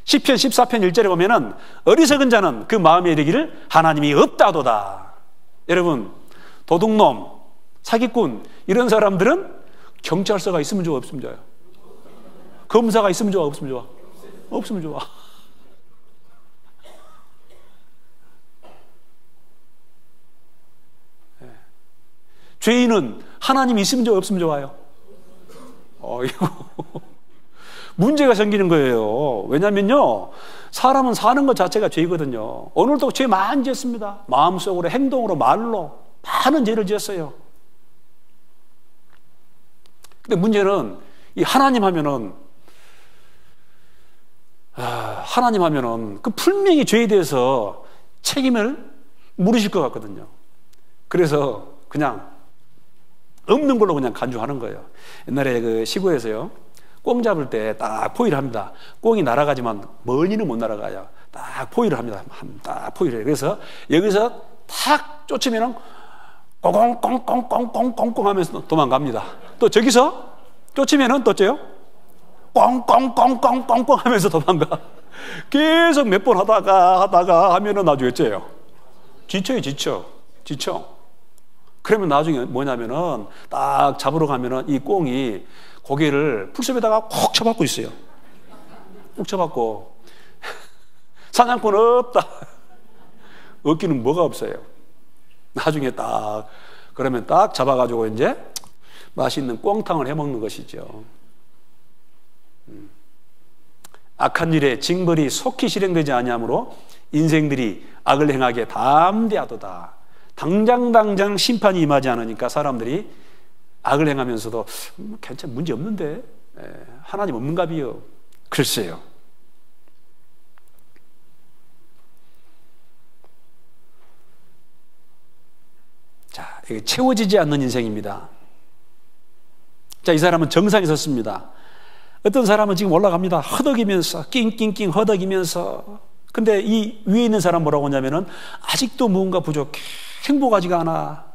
시편 14편 1절에 보면은 어리석은 자는 그 마음에 이르기를 하나님이 없다도다. 여러분, 도둑놈, 사기꾼 이런 사람들은 경찰서가 있으면 좋아, 없으면 좋아요? 검사가 있으면 좋아, 없으면 좋아? 없으면 좋아. 죄인은 하나님이 있으면 좋아, 없으면 좋아요? 이거 문제가 생기는 거예요. 왜냐면요, 사람은 사는 것 자체가 죄거든요. 오늘도 죄 많이 지었습니다. 마음속으로, 행동으로, 말로 많은 죄를 지었어요. 근데 문제는 이 하나님 하면은 그 분명히 죄에 대해서 책임을 물으실 것 같거든요. 그래서 그냥 없는 걸로 그냥 간주하는 거예요. 옛날에 그 시골에서요, 꽁 잡을 때 딱 포위를 합니다. 꽁이 날아가지만 멀리는 못 날아가요. 딱 포위를 합니다. 딱 포위를 해요. 그래서 여기서 탁 쫓으면은 꽁꽁꽁꽁꽁꽁꽁꽁 하면서 도망갑니다. 또 저기서 쫓으면은 또 째요? 꽁꽁꽁꽁꽁꽁 하면서 도망가. 계속 몇 번 하다가 하면은 나중에 째요. 지쳐. 그러면 나중에 뭐냐면은 딱 잡으러 가면은 이 꽁이 고개를 풀숲에다가 콕 쳐박고 있어요. 콕 쳐박고 사냥꾼 없다. 없기는 뭐가 없어요. 나중에 딱 그러면 딱 잡아가지고 이제 맛있는 꽁탕을 해먹는 것이죠. 악한 일에 징벌이 속히 실행되지 아니하므로 인생들이 악을 행하기에 담대하도다. 당장 심판이 임하지 않으니까 사람들이 악을 행하면서도 문제 없는데 하나님 없는가 비요. 글쎄요. 자, 이게 채워지지 않는 인생입니다. 자, 이 사람은 정상에 섰습니다. 어떤 사람은 지금 올라갑니다. 허덕이면서 낑낑낑 허덕이면서. 근데 이 위에 있는 사람 뭐라고 하냐면은 아직도 무언가 부족해. 행복하지가 않아.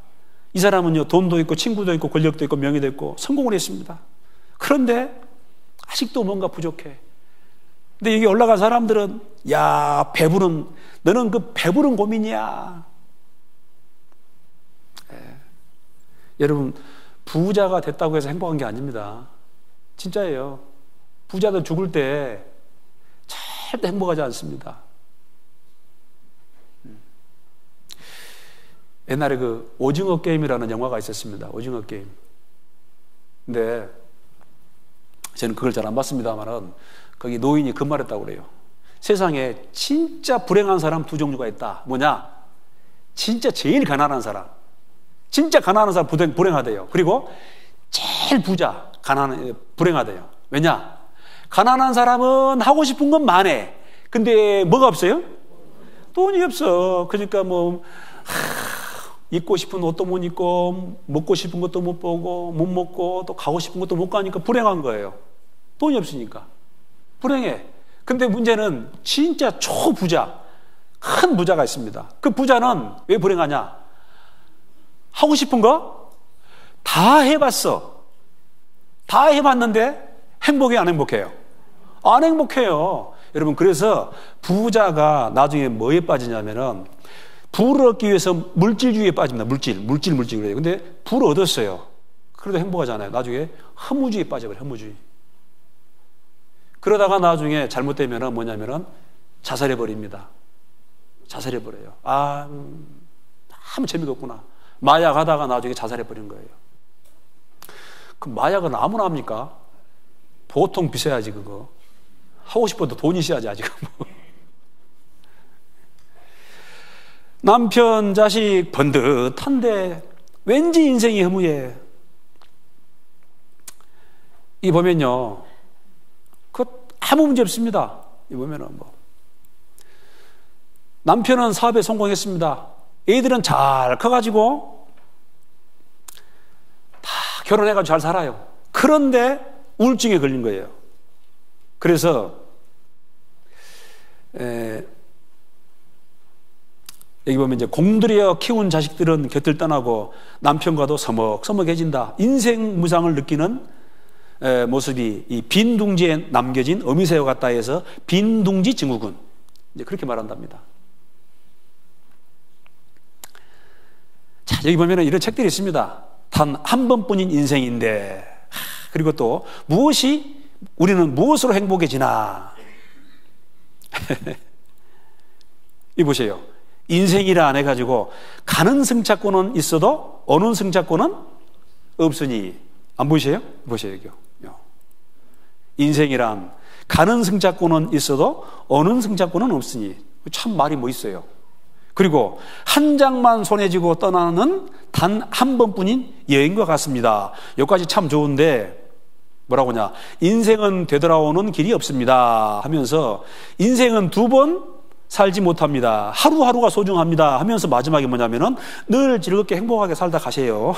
이 사람은요, 돈도 있고 친구도 있고 권력도 있고 명예도 있고 성공을 했습니다. 그런데 아직도 뭔가 부족해. 근데 여기 올라간 사람들은 야, 배부른, 너는 그 배부른 고민이야. 여러분, 부자가 됐다고 해서 행복한 게 아닙니다. 진짜예요. 부자들 죽을 때 절대 행복하지 않습니다. 옛날에 그 오징어 게임이라는 영화가 있었습니다. 오징어 게임. 근데 저는 그걸 잘 안 봤습니다만은 거기 노인이 그 말했다고 그래요. 세상에 진짜 불행한 사람 두 종류가 있다. 뭐냐? 진짜 제일 가난한 사람. 진짜 가난한 사람 불행하대요. 그리고 제일 부자, 불행하대요. 왜냐? 가난한 사람은 하고 싶은 건 많아. 근데 뭐가 없어요? 돈이 없어. 그러니까 뭐 입고 싶은 옷도 못 입고 먹고 싶은 것도 못 보고 못 먹고 또 가고 싶은 것도 못 가니까 불행한 거예요. 돈이 없으니까 불행해. 근데 문제는 진짜 초부자, 큰 부자가 있습니다. 그 부자는 왜 불행하냐? 하고 싶은 거 다 해봤어. 다 해봤는데 행복해, 안 행복해요? 안 행복해요. 여러분, 그래서 부자가 나중에 뭐에 빠지냐면은 부를 얻기 위해서 물질주의에 빠집니다. 물질 그래요. 근데 부를 얻었어요. 그래도 행복하잖아요. 나중에 허무주의에 빠져버려요. 허무주의. 그러다가 나중에 잘못되면은 뭐냐면은 자살해버립니다. 자살해버려요. 아무 재미가 없구나. 마약하다가 나중에 자살해버린 거예요. 그 마약은 아무나 합니까? 보통 비싸야지, 그거. 하고 싶어도 돈이 있어야지, 아직. 남편, 자식 번듯한데 왠지 인생이 허무해. 이 보면요, 그 아무 문제 없습니다. 이 보면은 뭐 남편은 사업에 성공했습니다. 애들은 잘 커가지고 다 결혼해가지고 잘 살아요. 그런데 우울증에 걸린 거예요. 그래서 여기 보면 이제 공들여 키운 자식들은 곁을 떠나고 남편과도 서먹서먹해진다. 인생 무상을 느끼는 모습이 이 빈둥지에 남겨진 어미새와 같다 해서 빈둥지 증후군, 이제 그렇게 말한답니다. 자, 여기 보면 이런 책들이 있습니다. 단 한 번뿐인 인생인데, 그리고 또 우리는 무엇으로 행복해지나. 이 보세요. 인생이라 안 해가지고 가는 승차권은 있어도 오는 승차권은 없으니. 안 보이세요? 보세요, 여기요. 인생이란 가는 승차권은 있어도 오는 승차권은 없으니. 참 말이 뭐 있어요. 그리고 한 장만 손에 쥐고 떠나는 단 한 번뿐인 여행과 같습니다. 여기까지 참 좋은데 뭐라고 하냐, 인생은 되돌아오는 길이 없습니다 하면서 인생은 두 번 살지 못합니다. 하루하루가 소중합니다 하면서 마지막에 뭐냐면은 늘 즐겁게 행복하게 살다 가세요.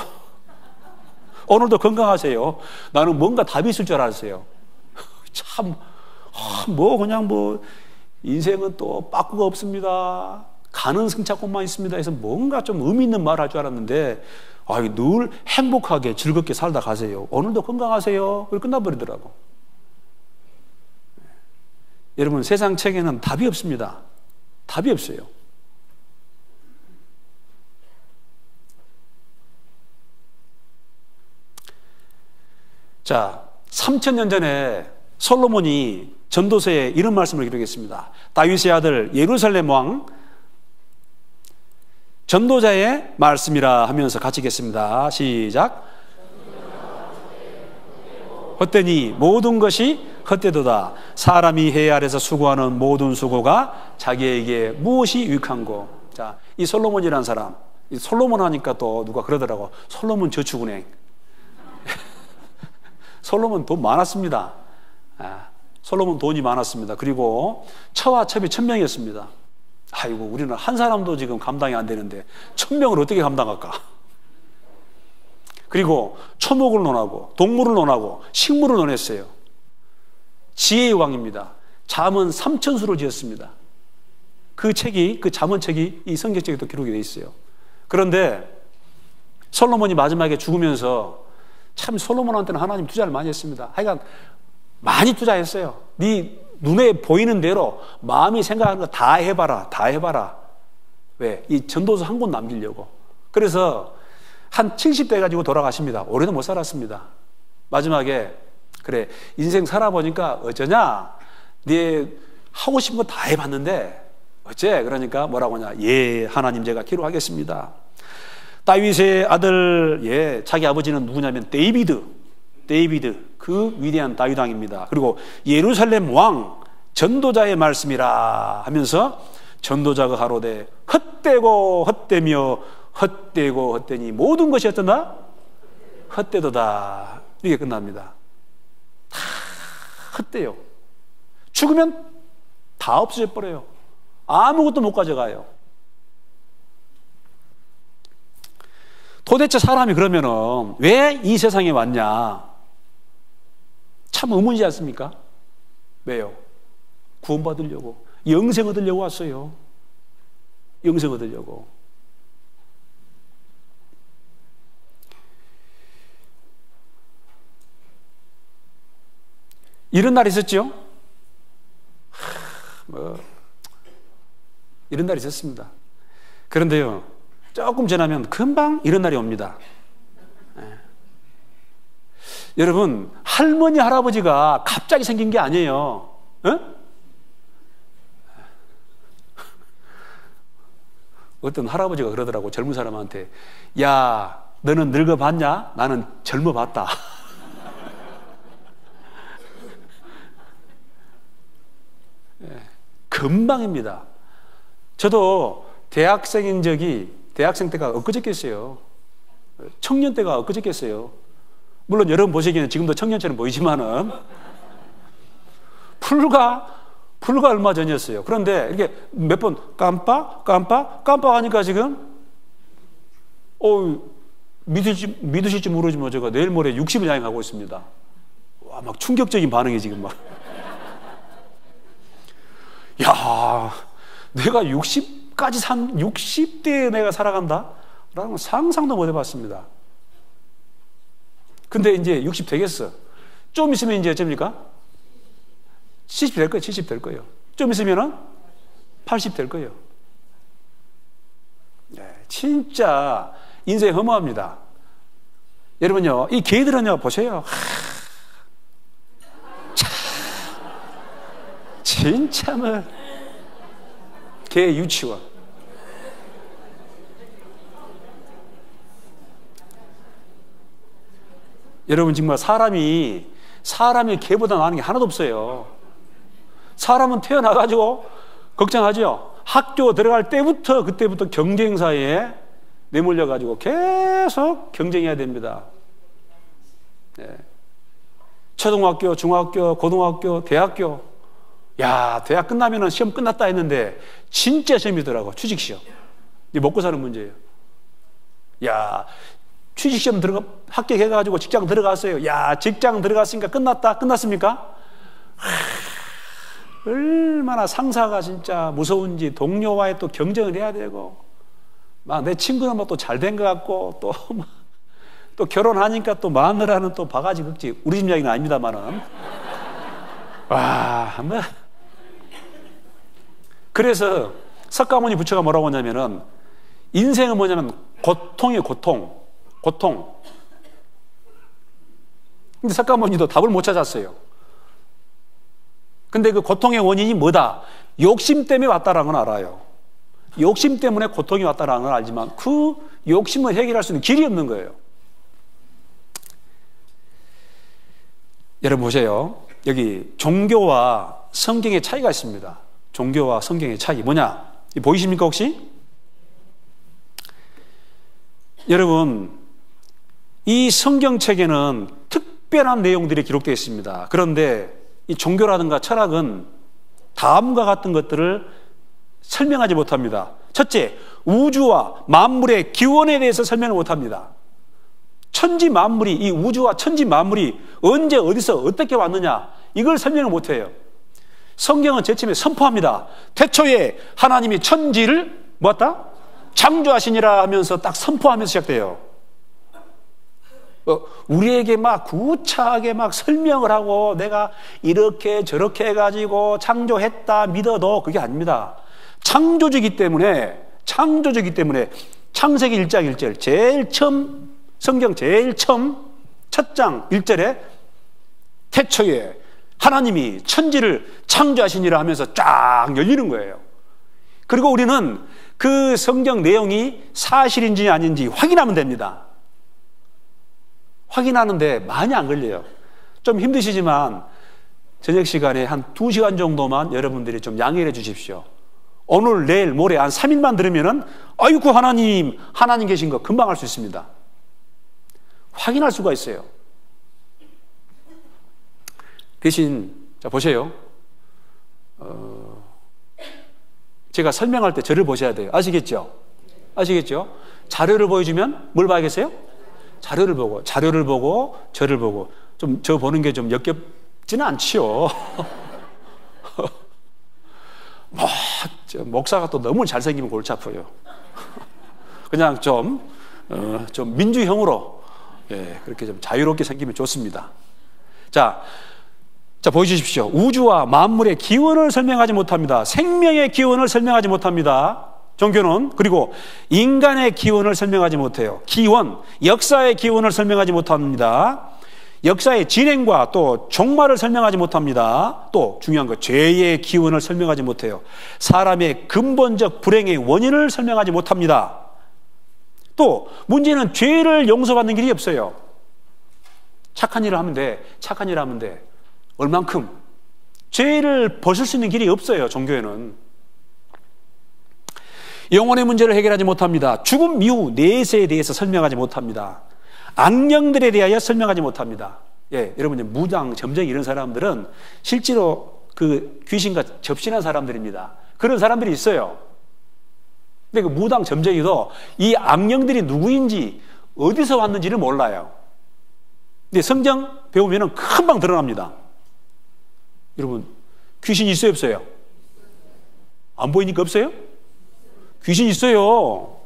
오늘도 건강하세요. 나는 뭔가 답이 있을 줄 알았어요. 참, 그냥 인생은 또 빠꾸가 없습니다. 가는 승차권만 있습니다 해서 뭔가 좀 의미 있는 말 할 줄 알았는데, 늘 행복하게 즐겁게 살다 가세요. 오늘도 건강하세요. 그걸 끝나버리더라고. 여러분, 세상 책에는 답이 없습니다. 답이 없어요. 자, 3000년 전에 솔로몬이 전도서에 이런 말씀을 기록했습니다. 다윗의 아들 예루살렘 왕 전도자의 말씀이라 하면서 같이 읽겠습니다. 시작. 헛되니 모든 것이 헛되도다. 사람이 해 아래서 수고하는 모든 수고가 자기에게 무엇이 유익한고. 자, 이 솔로몬이라는 사람, 이 솔로몬 하니까 또 누가 그러더라고. 솔로몬 저축은행. 솔로몬 돈 많았습니다. 솔로몬 돈이 많았습니다. 그리고 처와 첩이 1000명이었습니다. 아이고, 우리는 한 사람도 지금 감당이 안 되는데 1000명을 어떻게 감당할까? 그리고 초목을 논하고 동물을 논하고 식물을 논했어요. 지혜의 왕입니다. 잠언 3000수로 지었습니다. 그 잠언책이 이 성경책에 또 기록이 되어 있어요. 그런데 솔로몬이 마지막에 죽으면서 참 솔로몬한테는 하나님 투자를 많이 했습니다. 하여간 많이 투자했어요. 네 눈에 보이는 대로 마음이 생각하는 거 다 해봐라. 다 해봐라. 왜? 이 전도서 한 권 남기려고. 그래서 한 70대 가지고 돌아가십니다. 오래도 못 살았습니다. 마지막에 그래, 인생 살아보니까 어쩌냐? 네 하고 싶은 거 다 해봤는데 어째? 그러니까 뭐라고 하냐? 예, 하나님 제가 기록하겠습니다. 다윗의 아들, 자기 아버지는 누구냐면 데이비드, 그 위대한 다윗 왕입니다. 그리고 예루살렘 왕, 전도자의 말씀이라 하면서 전도자가 가로되 헛되고 헛되며 헛되고 헛되니 모든 것이 어떠나? 헛되도다. 이게 끝납니다. 다 헛돼요. 죽으면 다 없어져 버려요. 아무것도 못 가져가요. 도대체 사람이 그러면은 왜 이 세상에 왔냐? 참 의문이지 않습니까? 왜요? 구원받으려고, 영생 얻으려고 왔어요. 영생 얻으려고. 이런 날이 있었죠? 이런 날이 있었습니다. 그런데요, 조금 지나면 금방 이런 날이 옵니다. 여러분, 할머니, 할아버지가 갑자기 생긴 게 아니에요. 어떤 할아버지가 그러더라고, 젊은 사람한테. 야, 너는 늙어봤냐? 나는 젊어봤다. 금방입니다. 저도 대학생 때가 엊그저께였어요. 청년 때가 엊그저께였어요. 물론 여러분 보시기에는 지금도 청년처럼 보이지만은 불과 얼마 전이었어요. 그런데 이렇게 몇 번 깜빡 하니까 지금 믿으실지 모르지만 제가 내일 모레 60을 향해 가고 있습니다. 와, 막 충격적인 반응이 지금 막. 야, 내가 60대에 내가 살아간다? 라는 건 상상도 못 해봤습니다. 근데 이제 60 되겠어. 좀 있으면 이제 어쩝니까? 70 될 거예요. 70 될 거예요. 좀 있으면은 80 될 거예요. 네, 진짜 인생 허무합니다. 여러분요, 이 개들은요, 보세요. 진짜 뭐 개 유치원. 여러분 정말 사람이 개보다 나은 게 하나도 없어요. 사람은 태어나가지고 걱정하죠. 학교 들어갈 때부터 그때부터 경쟁사에 내몰려가지고 계속 경쟁해야 됩니다. 네. 초등학교, 중학교, 고등학교, 대학교. 야, 대학 끝나면은 시험 끝났다 했는데 진짜 시험이더라고. 취직시험. 이게 먹고 사는 문제예요. 야, 취직시험 합격해가지고 직장 들어갔어요. 야, 직장 들어갔으니까 끝났습니까? 얼마나 상사가 진짜 무서운지 동료와의 또 경쟁을 해야 되고, 막 내 친구는 뭐 또 잘 된 것 같고, 또 결혼하니까 또 마누라는 또 바가지 긁지. 우리 집 이야기는 아닙니다만은. 와, 뭐. 그래서 석가모니 부처가 뭐라고 하냐면은, 인생은 뭐냐면 고통이에요, 고통. 근데 석가모니도 답을 못 찾았어요. 근데 그 고통의 원인이 뭐다? 욕심 때문에 왔다라는 건 알아요. 욕심 때문에 고통이 왔다라는 건 알지만 그 욕심을 해결할 수 있는 길이 없는 거예요. 여러분 보세요. 여기 종교와 성경의 차이가 있습니다. 종교와 성경의 차이 뭐냐? 보이십니까 혹시? 여러분, 이 성경책에는 특별한 내용들이 기록되어 있습니다. 그런데 이 종교라든가 철학은 다음과 같은 것들을 설명하지 못합니다. 첫째, 우주와 만물의 기원에 대해서 설명을 못합니다. 천지 만물이, 이 우주와 천지 만물이 언제 어디서 어떻게 왔느냐, 이걸 설명을 못해요. 성경은 제일 처음에 선포합니다. 태초에 하나님이 천지를 뭐었다? 창조하시니라 하면서 딱 선포하면서 시작돼요. 우리에게 막 구차하게 막 설명을 하고 내가 이렇게 저렇게 해가지고 창조했다 믿어도 그게 아닙니다. 창조주기 때문에 창세기 1장 1절 제일 처음, 성경 제일 처음 첫 장 1절에 태초에 하나님이 천지를 창조하시니라 하면서 쫙 열리는 거예요. 그리고 우리는 그 성경 내용이 사실인지 아닌지 확인하면 됩니다. 확인하는데 많이 안 걸려요. 좀 힘드시지만 저녁 시간에 한 2시간 정도만 여러분들이 좀 양해해 주십시오. 오늘, 내일, 모레 한 3일만 들으면은 아이고 하나님 계신 거 금방 알 수 있습니다. 확인할 수가 있어요. 대신 자 보세요. 제가 설명할 때 저를 보셔야 돼요. 아시겠죠? 자료를 보여주면 뭘 봐야겠어요? 자료를 보고 저를 보고 좀 저 보는 게 좀 역겹지는 않지요. 뭐 목사가 또 너무 잘생기면 골치 아파요. 그냥 좀 민주형으로, 예, 그렇게 좀 자유롭게 생기면 좋습니다. 자, 보여주십시오. 우주와 만물의 기원을 설명하지 못합니다. 생명의 기원을 설명하지 못합니다. 종교는. 그리고 인간의 기원을 설명하지 못해요. 기원, 역사의 기원을 설명하지 못합니다. 역사의 진행과 또 종말을 설명하지 못합니다. 또 중요한 거, 죄의 기원을 설명하지 못해요. 사람의 근본적 불행의 원인을 설명하지 못합니다. 또 문제는 죄를 용서받는 길이 없어요. 착한 일을 하면 돼. 착한 일을 하면 돼. 얼만큼? 죄를 벗을 수 있는 길이 없어요. 종교에는. 영혼의 문제를 해결하지 못합니다. 죽음 이후 내세에 대해서 설명하지 못합니다. 악령들에 대하여 설명하지 못합니다. 예, 여러분, 무당, 점쟁이 이런 사람들은 실제로 그 귀신과 접신한 사람들입니다. 그런 사람들이 있어요. 근데 그 무당, 점쟁이도 이 악령들이 누구인지 어디서 왔는지를 몰라요. 근데 성경 배우면 금방 드러납니다. 여러분, 귀신 있어요, 없어요? 안 보이니까 없어요? 귀신 있어요.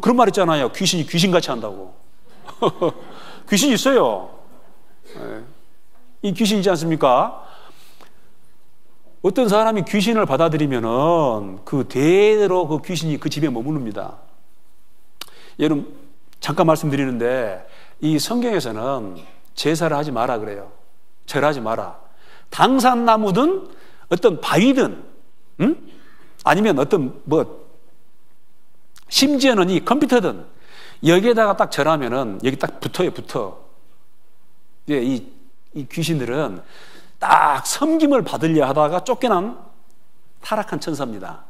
그런 말 있잖아요. 귀신이 귀신같이 한다고. 귀신 있어요. 이 귀신 있지 않습니까? 어떤 사람이 귀신을 받아들이면은 그 대대로 그 귀신이 그 집에 머무릅니다. 여러분, 잠깐 말씀드리는데 이 성경에서는 제사를 하지 마라 그래요. 절하지 마라. 당산나무든 어떤 바위든, 아니면 어떤 심지어는 이 컴퓨터든 여기에다가 딱 절하면은 여기 딱 붙어. 예, 이 귀신들은 딱 섬김을 받으려 하다가 쫓겨난 타락한 천사입니다.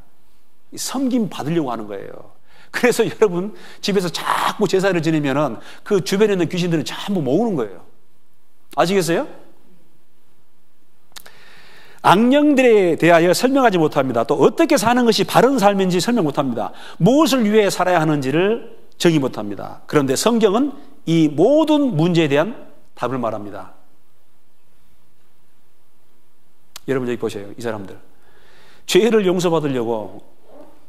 섬김 받으려고 하는 거예요. 그래서 여러분 집에서 자꾸 제사를 지내면은 그 주변에 있는 귀신들은 전부 모으는 거예요. 아시겠어요? 악령들에 대하여 설명하지 못합니다. 또 어떻게 사는 것이 바른 삶인지 설명 못합니다. 무엇을 위해 살아야 하는지를 정의 못합니다. 그런데 성경은 이 모든 문제에 대한 답을 말합니다. 여러분 여기 보세요. 이 사람들 죄를 용서받으려고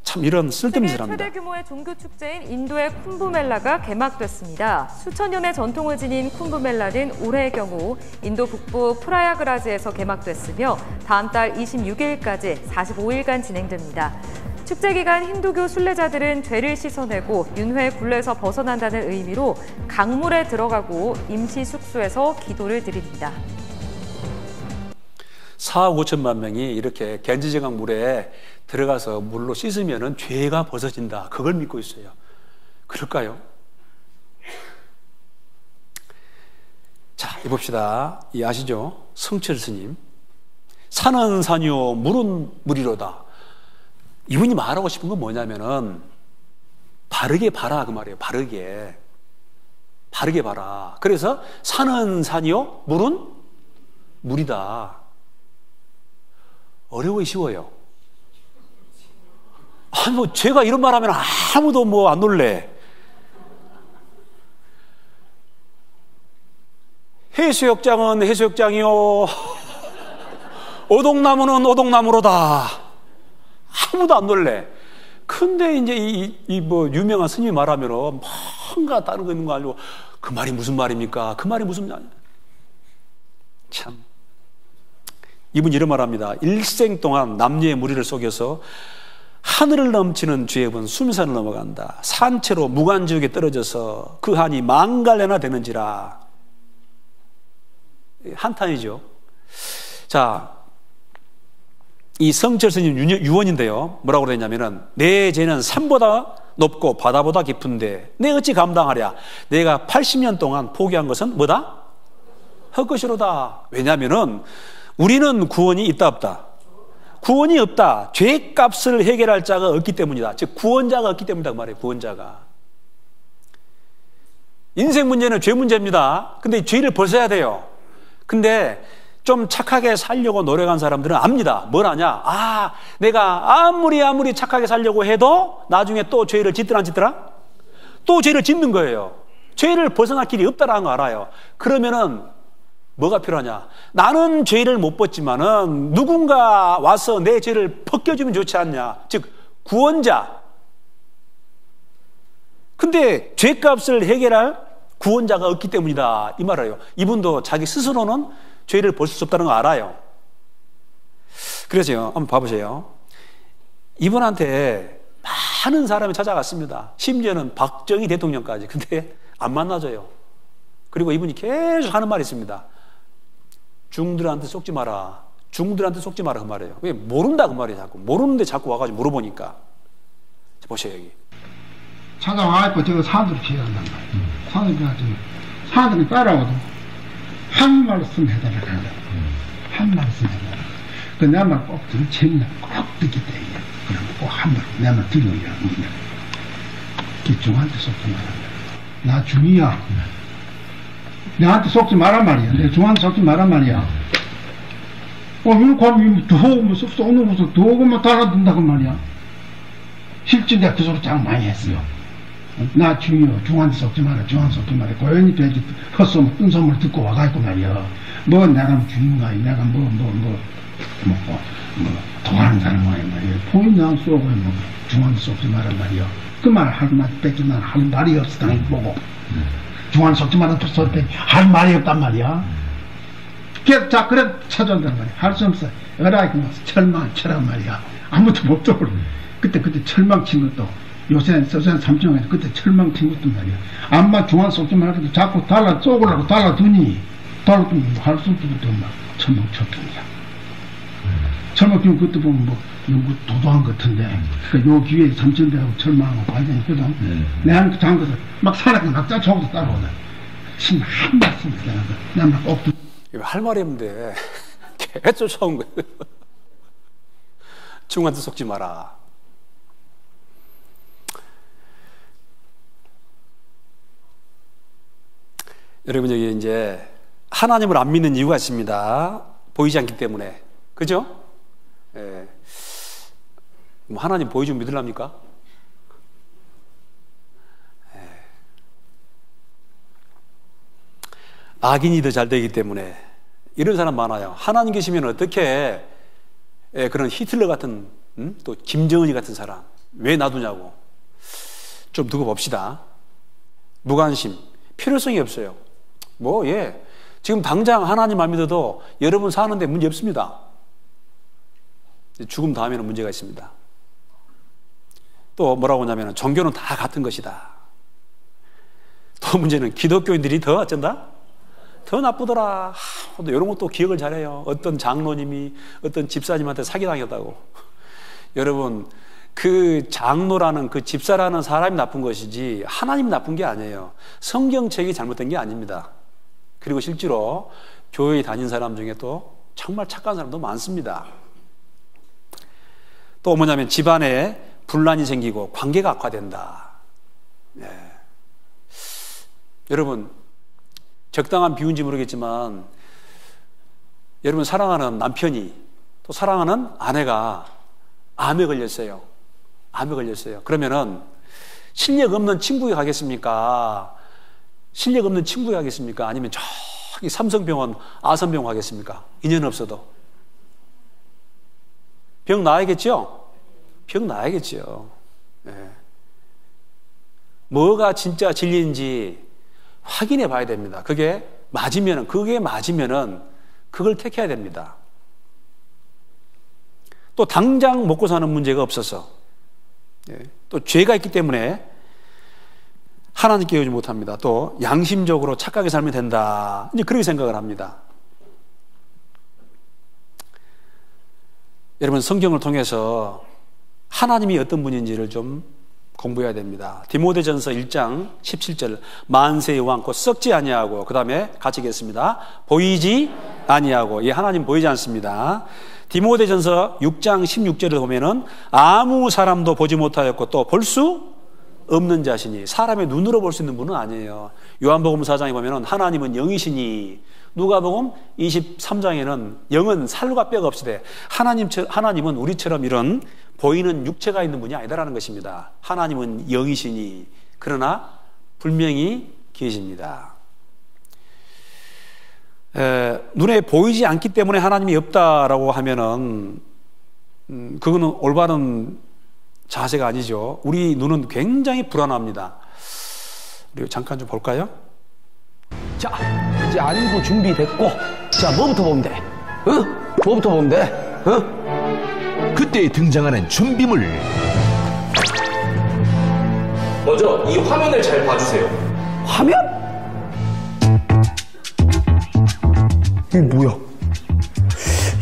참 이런 쓸데없는 짓을 합니다. 세계 최대 규모의 종교 축제인 인도의 쿰브멜라가 개막됐습니다. 수천 년의 전통을 지닌 쿰브멜라는 올해의 경우 인도 북부 프라야그라즈에서 개막됐으며 다음 달 26일까지 45일간 진행됩니다. 축제 기간 힌두교 순례자들은 죄를 씻어내고 윤회 굴레에서 벗어난다는 의미로 강물에 들어가고 임시 숙소에서 기도를 드립니다. 4억 5천만 명이 이렇게 겐지제강 물에 들어가서 물로 씻으면 죄가 벗어진다. 그걸 믿고 있어요. 그럴까요? 자, 봅시다. 이 아시죠? 성철 스님. 산은 산이요, 물은 물이로다. 이분이 말하고 싶은 건 뭐냐면은 바르게 봐라 그 말이에요. 바르게 봐라. 그래서 산은 산이요, 물은 물이다. 어려워요, 쉬워요? 아니, 제가 이런 말 하면 아무도 안 놀래. 해수욕장은 해수욕장이요. 오동나무는 오동나무로다. 아무도 안 놀래. 근데 이제 유명한 스님이 말하면 뭔가 다른 거 있는 거 알고 그 말이 무슨 말입니까? 그 말이 무슨 말? 참. 이분이 이런 말 합니다. 일생 동안 남녀의 무리를 속여서 하늘을 넘치는 죄업은 수미산을 넘어간다. 산채로 무간지옥에 떨어져서 그 한이 만갈래나 되는지라. 한탄이죠. 자, 이 성철 스님 유언인데요. 뭐라고 그랬냐면은 내 죄는 산보다 높고 바다보다 깊은데 내 어찌 감당하랴. 내가 80년 동안 포기한 것은 뭐다? 헛것이로다. 왜냐하면은 우리는 구원이 있다 없다? 구원이 없다. 죄값을 해결할 자가 없기 때문이다. 즉 구원자가 없기 때문이다 그 말이에요. 구원자가. 인생 문제는 죄 문제입니다. 근데 죄를 벗어야 돼요. 근데 좀 착하게 살려고 노력한 사람들은 압니다. 뭘 아냐? 내가 아무리 착하게 살려고 해도 나중에 또 죄를 짓더라 안 짓더라? 또 죄를 짓는 거예요. 죄를 벗어날 길이 없다라는 거 알아요. 그러면은 뭐가 필요하냐? 나는 죄를 못 벗지만은 누군가 와서 내 죄를 벗겨주면 좋지 않냐? 즉 구원자. 근데 죄값을 해결할 구원자가 없기 때문이다 이 말이에요. 이분도 자기 스스로는 죄를 벗을 수 없다는 거 알아요. 그래서요, 한번 봐보세요. 이분한테 많은 사람이 찾아갔습니다. 심지어는 박정희 대통령까지. 근데 안 만나줘요. 그리고 이분이 계속 하는 말이 있습니다. 중들한테 속지 마라. 중들한테 속지 마라 그 말이에요. 왜? 모른다 그 말이에요. 자꾸 모르는데 자꾸 와가지고 물어보니까. 자, 보세요 여기. 찾아와갖고 저거 사람들을 피해간단 말이에요. 사람들이 사람들이 따라오도 한 말씀 해달라고 한다. 한 말씀 해달라고. 그 내 말 꼭 재밌는 꼭 듣겠다 이게. 그러면 꼭 한 말 내 말 들으려. 중한테 속지 말란 말이야. 나 중이야. 내한테 속지 말란 말이야. 내 중한테 속지 말란 말이야. 이렇게 하면 더 오면 쏘는 것을 더 오면 달아든다고 말이야. 실제 내가 그 소리 장 많이 했어요. 나 중이요. 중한테 속지 마라. 중한테 속지 마라. 고연히 돼지 헛소문, 뜬소문을 듣고 와가지고 말이야. 뭐 내가 중인가, 내가 통하는 사람 말이야. 포인트 안 쏘고 중한테 속지 마란 말이야. 그 말 할 말 뺏기 난 할 말이 없어. 당 보고. 중한테 속지 마란 소리 뺏기 할 말이 없단 말이야. 자, 그래 찾아온단 말이야. 할 수 없어. 어라이고 철망 쳐란 말이야. 아무도 못 들어. 그때 철망 친 것도 요새 서산 삼청에서 그때 철망 친 것도 말이야. 암만 중앙 속지 말아도 자꾸 쏘으려고 달라두니 달라두면 할 수 없는 것도 막 철망 쳤던이야. 철망 치면 그때 보면 뭐 연구 도도한 것 같은데 요 기회에 삼천대하고 철망하고 관련있거든. 내가 그 장거서 막 살아가 막 짜쳐오고 따라오다. 지금 한 말씀 있잖아. 난 막 꼭 할 말이 없는데 계속 쫓아온 거예요. 중한테 속지 마라. 여러분 여기 이제 하나님을 안 믿는 이유가 있습니다. 보이지 않기 때문에. 그죠? 예. 뭐 하나님 보여주면 믿으랍니까? 예. 악인이 더 잘 되기 때문에 이런 사람 많아요. 하나님 계시면 어떻게 그런 히틀러 같은 또 김정은이 같은 사람 왜 놔두냐고. 좀 두고 봅시다. 무관심, 필요성이 없어요. 지금 당장 하나님 안 믿어도 여러분 사는데 문제 없습니다. 죽음 다음에는 문제가 있습니다. 또 뭐라고 하냐면 종교는 다 같은 것이다. 또 문제는 기독교인들이 더 어쩐다? 더 나쁘더라. 또 이런 것도 기억을 잘해요. 어떤 장로님이 어떤 집사님한테 사기당했다고. 여러분 그 장로라는 그 집사라는 사람이 나쁜 것이지 하나님이 나쁜 게 아니에요. 성경책이 잘못된 게 아닙니다. 그리고 실제로 교회에 다닌 사람 중에 또 정말 착한 사람도 많습니다. 또 뭐냐면 집안에 분란이 생기고 관계가 악화된다. 네. 여러분 적당한 비유인지 모르겠지만 여러분 사랑하는 남편이 또 사랑하는 아내가 암에 걸렸어요. 암에 걸렸어요. 그러면은 실력 없는 친구에 가겠습니까? 실력 없는 친구에 가겠습니까? 아니면 저기 삼성병원, 아산병원 가겠습니까? 인연 없어도. 병 나아야겠죠? 병 나아야겠죠. 네. 뭐가 진짜 진리인지 확인해 봐야 됩니다. 그게 맞으면은 그걸 택해야 됩니다. 또 당장 먹고 사는 문제가 없어서 또 죄가 있기 때문에 하나님께 오지 못합니다. 또 양심적으로 착하게 살면 된다. 이제 그렇게 생각을 합니다. 여러분 성경을 통해서 하나님이 어떤 분인지를 좀 공부해야 됩니다. 디모데전서 1장 17절 만세의 왕 곧 썩지 아니하고 그 다음에 같이 읽겠습니다. 보이지 아니하고 하나님 보이지 않습니다. 디모데전서 6장 16절을 보면은 아무 사람도 보지 못하였고 또 볼 수 없는 자신이 사람의 눈으로 볼 수 있는 분은 아니에요. 요한복음 4장에 보면은 하나님은 영이시니 누가복음 23장에는 영은 살과 뼈가 없으되 하나님은 우리처럼 이런 보이는 육체가 있는 분이 아니다라는 것입니다. 하나님은 영이시니 그러나 분명히 계십니다. 눈에 보이지 않기 때문에 하나님이 없다라고 하면은 그거는 올바른 자세가 아니죠. 우리 눈은 굉장히 불안합니다. 우리 잠깐 좀 볼까요? 자, 이제 알고 준비됐고, 자, 뭐부터 보면 돼? 뭐부터 보면 돼? 그때 등장하는 준비물. 먼저 이 화면을 잘 봐주세요. 화면? 이게 뭐야?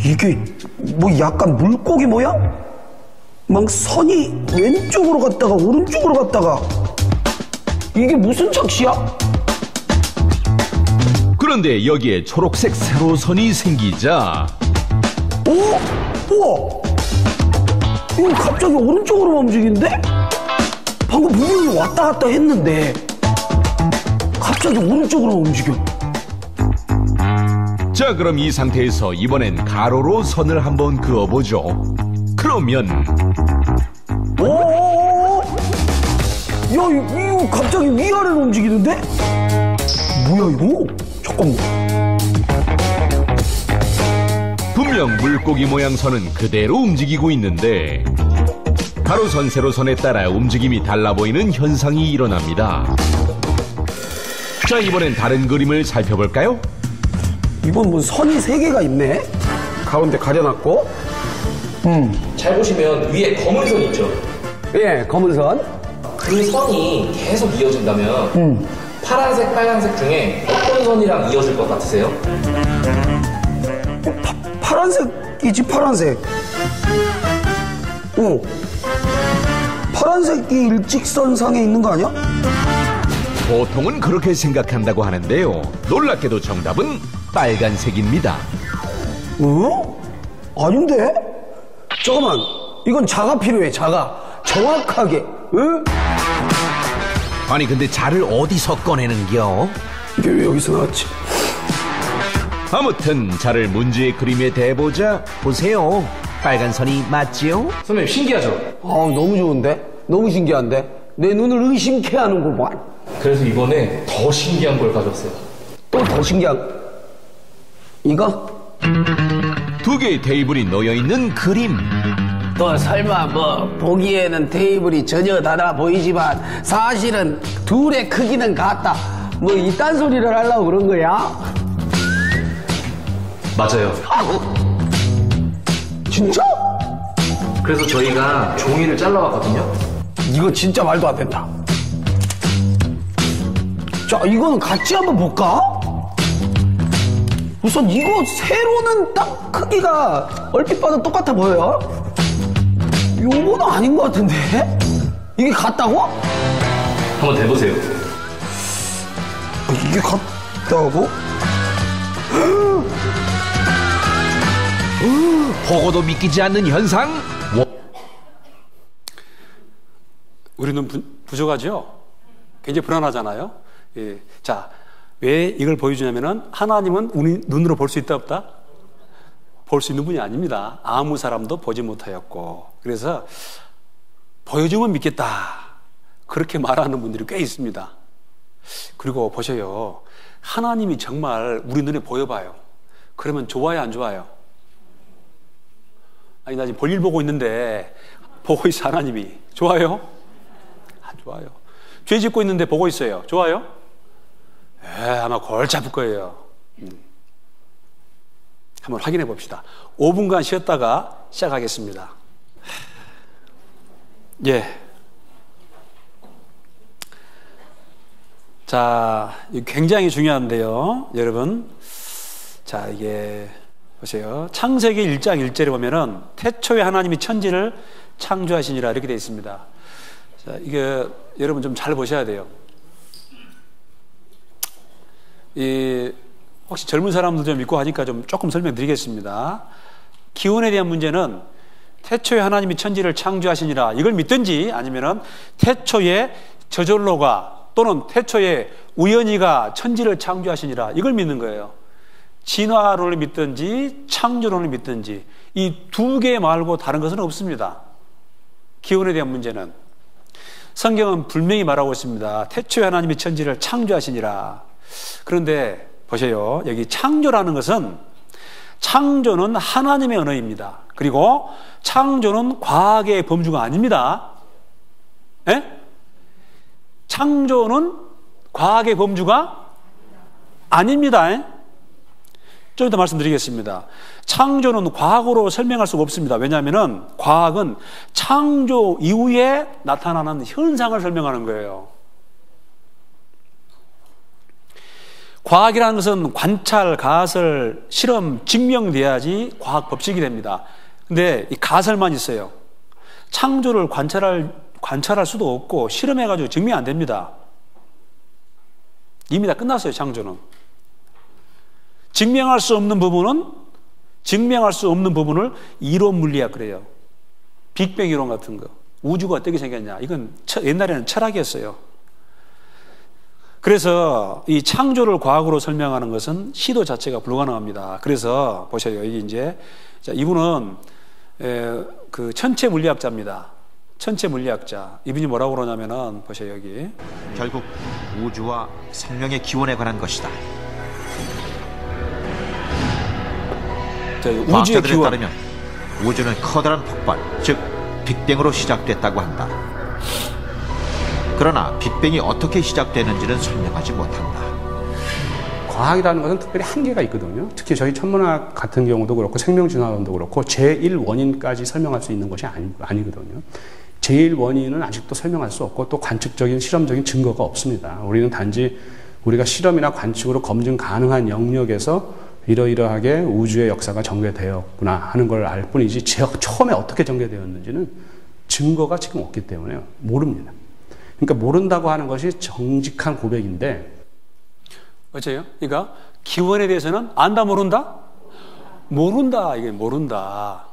이게 뭐 약간 물고기 모양? 막 선이 왼쪽으로 갔다가 오른쪽으로 갔다가 이게 무슨 장치야? 그런데 여기에 초록색 세로선이 생기자 우와! 이거 갑자기 오른쪽으로 움직이는데? 방금 분명히 왔다 갔다 했는데 갑자기 오른쪽으로 움직여. 자, 그럼 이 상태에서 이번엔 가로로 선을 한번 그어보죠. 그러면 오! 야, 이거 갑자기 위아래로 움직이는데? 뭐야 이거? 잠깐만. 분명 물고기 모양 선은 그대로 움직이고 있는데 가로선, 세로선에 따라 움직임이 달라 보이는 현상이 일어납니다. 자, 이번엔 다른 그림을 살펴볼까요? 이건 뭐 선이 3개가 있네? 가운데 가려놨고. 잘 보시면 위에 검은 선 있죠? 예, 검은 선. 그 선이 계속 이어진다면 파란색, 빨간색 중에 어떤 선이랑 이어질 것 같으세요? 파란색이지, 파란색. 파란색이 일직선상에 있는 거 아니야? 보통은 그렇게 생각한다고 하는데요. 놀랍게도 정답은 빨간색입니다. 아닌데? 잠깐만, 이건 자가 필요해, 자가. 정확하게. 아니, 근데 자를 어디서 꺼내는겨? 이게 왜 여기서 나왔지? 아무튼 자를 문제의 그림에 대보자. 보세요. 빨간 선이 맞지요? 선생님 신기하죠? 너무 좋은데? 너무 신기한데? 내 눈을 의심케 하는구만. 그래서 이번에 더 신기한 걸 가져왔어요. 또 더 신기한 이거? 2개의 테이블이 놓여있는 그림. 또 설마 뭐 보기에는 테이블이 전혀 달라 보이지만 사실은 둘의 크기는 같다, 뭐 이딴 소리를 하려고 그런 거야? 맞아요. 진짜? 그래서 저희가 종이를 잘라왔거든요. 이거 진짜 말도 안 된다. 자, 이거는 같이 한번 볼까? 우선 이거 세로는 딱 크기가 얼핏 봐도 똑같아 보여요. 요거는 아닌 것 같은데? 이게 같다고? 한번 대보세요. 이게 같다고? 보고도 믿기지 않는 현상? 우리 눈 부족하죠? 굉장히 불안하잖아요. 예. 자, 왜 이걸 보여주냐면은 하나님은 우리 눈으로 볼 수 있다 없다? 볼 수 있는 분이 아닙니다. 아무 사람도 보지 못하였고, 그래서 보여주면 믿겠다 그렇게 말하는 분들이 꽤 있습니다. 그리고 보셔요, 하나님이 정말 우리 눈에 보여봐요. 그러면 좋아요, 안 좋아요? 아니, 나 지금 볼일 보고 있는데 보고 있어. 하나님이 좋아요? 안 좋아요. 죄 짓고 있는데 보고 있어요. 좋아요? 아마 골치 아플 거예요. 한번 확인해 봅시다. 5분간 쉬었다가 시작하겠습니다. 예. 자, 굉장히 중요한데요, 여러분. 자, 이게 보세요. 창세기 1장 1절에 보면은 태초에 하나님이 천지를 창조하시니라 이렇게 되어 있습니다. 자, 이게 여러분 좀 잘 보셔야 돼요. 혹시 젊은 사람들 좀 믿고 하니까 좀 조금 설명드리겠습니다. 기원에 대한 문제는 태초에 하나님이 천지를 창조하시니라 이걸 믿든지, 아니면은 태초에 저절로가 또는 태초에 우연히가 천지를 창조하시니라 이걸 믿는 거예요. 진화론을 믿든지 창조론을 믿든지 이 2개 말고 다른 것은 없습니다. 기원에 대한 문제는. 성경은 분명히 말하고 있습니다. 태초에 하나님이 천지를 창조하시니라. 그런데 보세요. 여기 창조라는 것은 창조는 하나님의 언어입니다. 그리고 창조는 과학의 범주가 아닙니다. 예? 창조는 과학의 범주가 아닙니다. 좀 이따 말씀드리겠습니다. 창조는 과학으로 설명할 수가 없습니다. 왜냐하면 과학은 창조 이후에 나타나는 현상을 설명하는 거예요. 과학이라는 것은 관찰, 가설, 실험, 증명돼야지 과학 법칙이 됩니다. 근데 이 가설만 있어요. 창조를 관찰할 수도 없고 실험해가지고 증명 안 됩니다. 이미 다 끝났어요, 창조는. 증명할 수 없는 부분을 이론 물리학 그래요. 빅뱅 이론 같은 거. 우주가 어떻게 생겼냐. 이건 옛날에는 철학이었어요. 그래서 이 창조를 과학으로 설명하는 것은 시도 자체가 불가능합니다. 그래서 보세요. 여기 이제 이분은 그 천체 물리학자입니다. 천체 물리학자. 이분이 뭐라고 그러냐면은 보세요. 여기 결국 우주와 생명의 기원에 관한 것이다. 우주의 기원. 따르면 우주는 커다란 폭발, 즉 빅뱅으로 시작됐다고 한다. 그러나 빅뱅이 어떻게 시작되는지는 설명하지 못한다. 과학이라는 것은 특별히 한계가 있거든요. 특히 저희 천문학 같은 경우도 그렇고 생명진화론도 그렇고 제1원인까지 설명할 수 있는 것이 아니거든요. 제1원인은 아직도 설명할 수 없고 또 관측적인 실험적인 증거가 없습니다. 우리는 단지 우리가 실험이나 관측으로 검증 가능한 영역에서 이러이러하게 우주의 역사가 전개되었구나 하는 걸 알 뿐이지 처음에 어떻게 전개되었는지는 증거가 지금 없기 때문에 모릅니다. 그러니까 모른다고 하는 것이 정직한 고백인데 어째요? 그러니까 기원에 대해서는 안다 모른다? 모른다. 이게 모른다.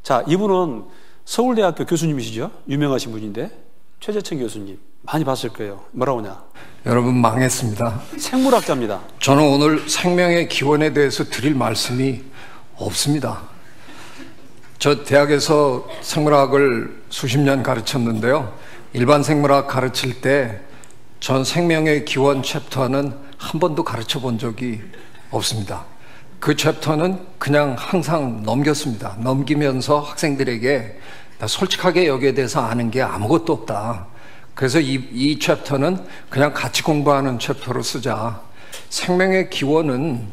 자, 이분은 서울대학교 교수님이시죠? 유명하신 분인데 최재천 교수님 많이 봤을 거예요. 뭐라고 하냐? 여러분 망했습니다. 생물학자입니다. 저는 오늘 생명의 기원에 대해서 드릴 말씀이 없습니다. 저 대학에서 생물학을 수십 년 가르쳤는데요. 일반 생물학 가르칠 때 전 생명의 기원 챕터는 한 번도 가르쳐 본 적이 없습니다. 그 챕터는 그냥 항상 넘겼습니다. 넘기면서 학생들에게 나 솔직하게 여기에 대해서 아는 게 아무것도 없다. 그래서 이 챕터는 그냥 같이 공부하는 챕터로 쓰자. 생명의 기원은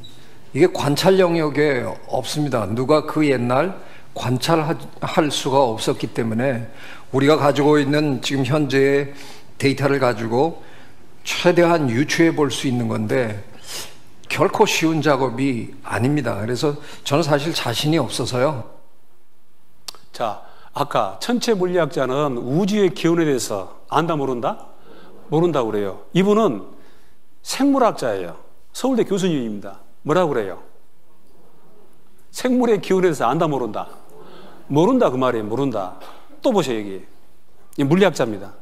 이게 관찰 영역에 없습니다. 누가 그 옛날 관찰할 수가 없었기 때문에 우리가 가지고 있는 지금 현재의 데이터를 가지고 최대한 유추해 볼 수 있는 건데 결코 쉬운 작업이 아닙니다. 그래서 저는 사실 자신이 없어서요. 자, 아까 천체 물리학자는 우주의 기원에 대해서 안다 모른다? 모른다고 그래요. 이분은 생물학자예요. 서울대 교수님입니다. 뭐라고 그래요? 생물의 기원에 대해서 안다 모른다? 모른다 그 말이에요. 모른다. 또 보세요 여기. 이 물리학자입니다.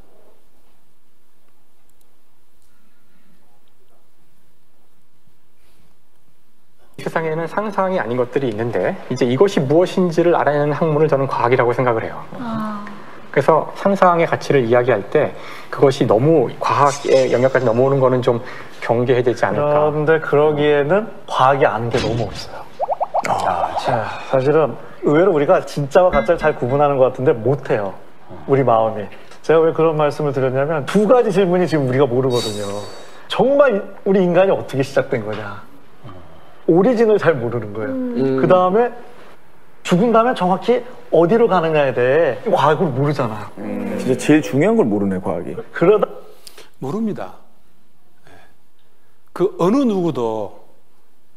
세상에는 상상이 아닌 것들이 있는데 이제 이것이 무엇인지를 알아내는 학문을 저는 과학이라고 생각을 해요. 그래서 상상의 가치를 이야기할 때 그것이 너무 과학의 영역까지 넘어오는 거는 좀 경계해야 되지 않을까. 그런데 그러기에는 과학이 아는 게 너무 없어요. 사실은 의외로 우리가 진짜와 가짜를 잘 구분하는 것 같은데 못해요. 우리 마음이. 제가 왜 그런 말씀을 드렸냐면 두 가지 질문이 지금 우리가 모르거든요. 정말 우리 인간이 어떻게 시작된 거냐. 오리진을 잘 모르는 거예요. 그 다음에 죽은 다음에 정확히 어디로 가느냐에 대해 과학을 모르잖아요. 진짜 제일 중요한 걸 모르네, 과학이. 그러다 모릅니다. 그 어느 누구도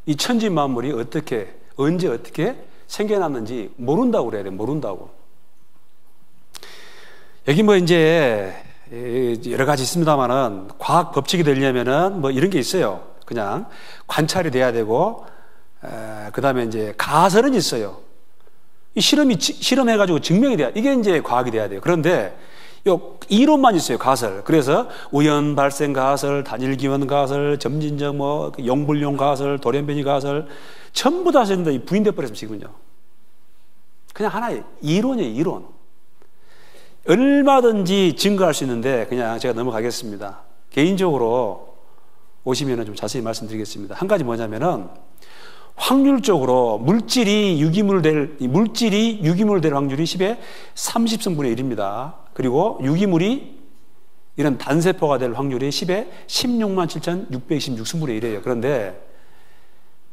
이 천지 만물이 어떻게 언제 어떻게 생겨났는지 모른다고 그래야 돼. 모른다고. 여기 뭐 이제 여러 가지 있습니다만은 과학 법칙이 되려면은 뭐 이런 게 있어요. 그냥 관찰이 돼야 되고, 그 다음에 이제 가설은 있어요. 이 실험해가지고 증명이 돼야, 이게 이제 과학이 돼야 돼요. 그런데 요 이론만 있어요, 가설. 그래서 우연 발생 가설, 단일 기원 가설, 점진적 뭐 용불용 가설, 돌연변이 가설, 전부 다 부인돼 버렸습니다, 지금은요. 그냥 하나의 이론이에요, 이론. 얼마든지 증거할 수 있는데 그냥 제가 넘어가겠습니다. 개인적으로 오시면 좀 자세히 말씀드리겠습니다. 한 가지 뭐냐면은 확률적으로 물질이 유기물 될 확률이 10의 30승분의 1입니다. 그리고 유기물이 이런 단세포가 될 확률이 10의 167,626승분의 1이에요. 그런데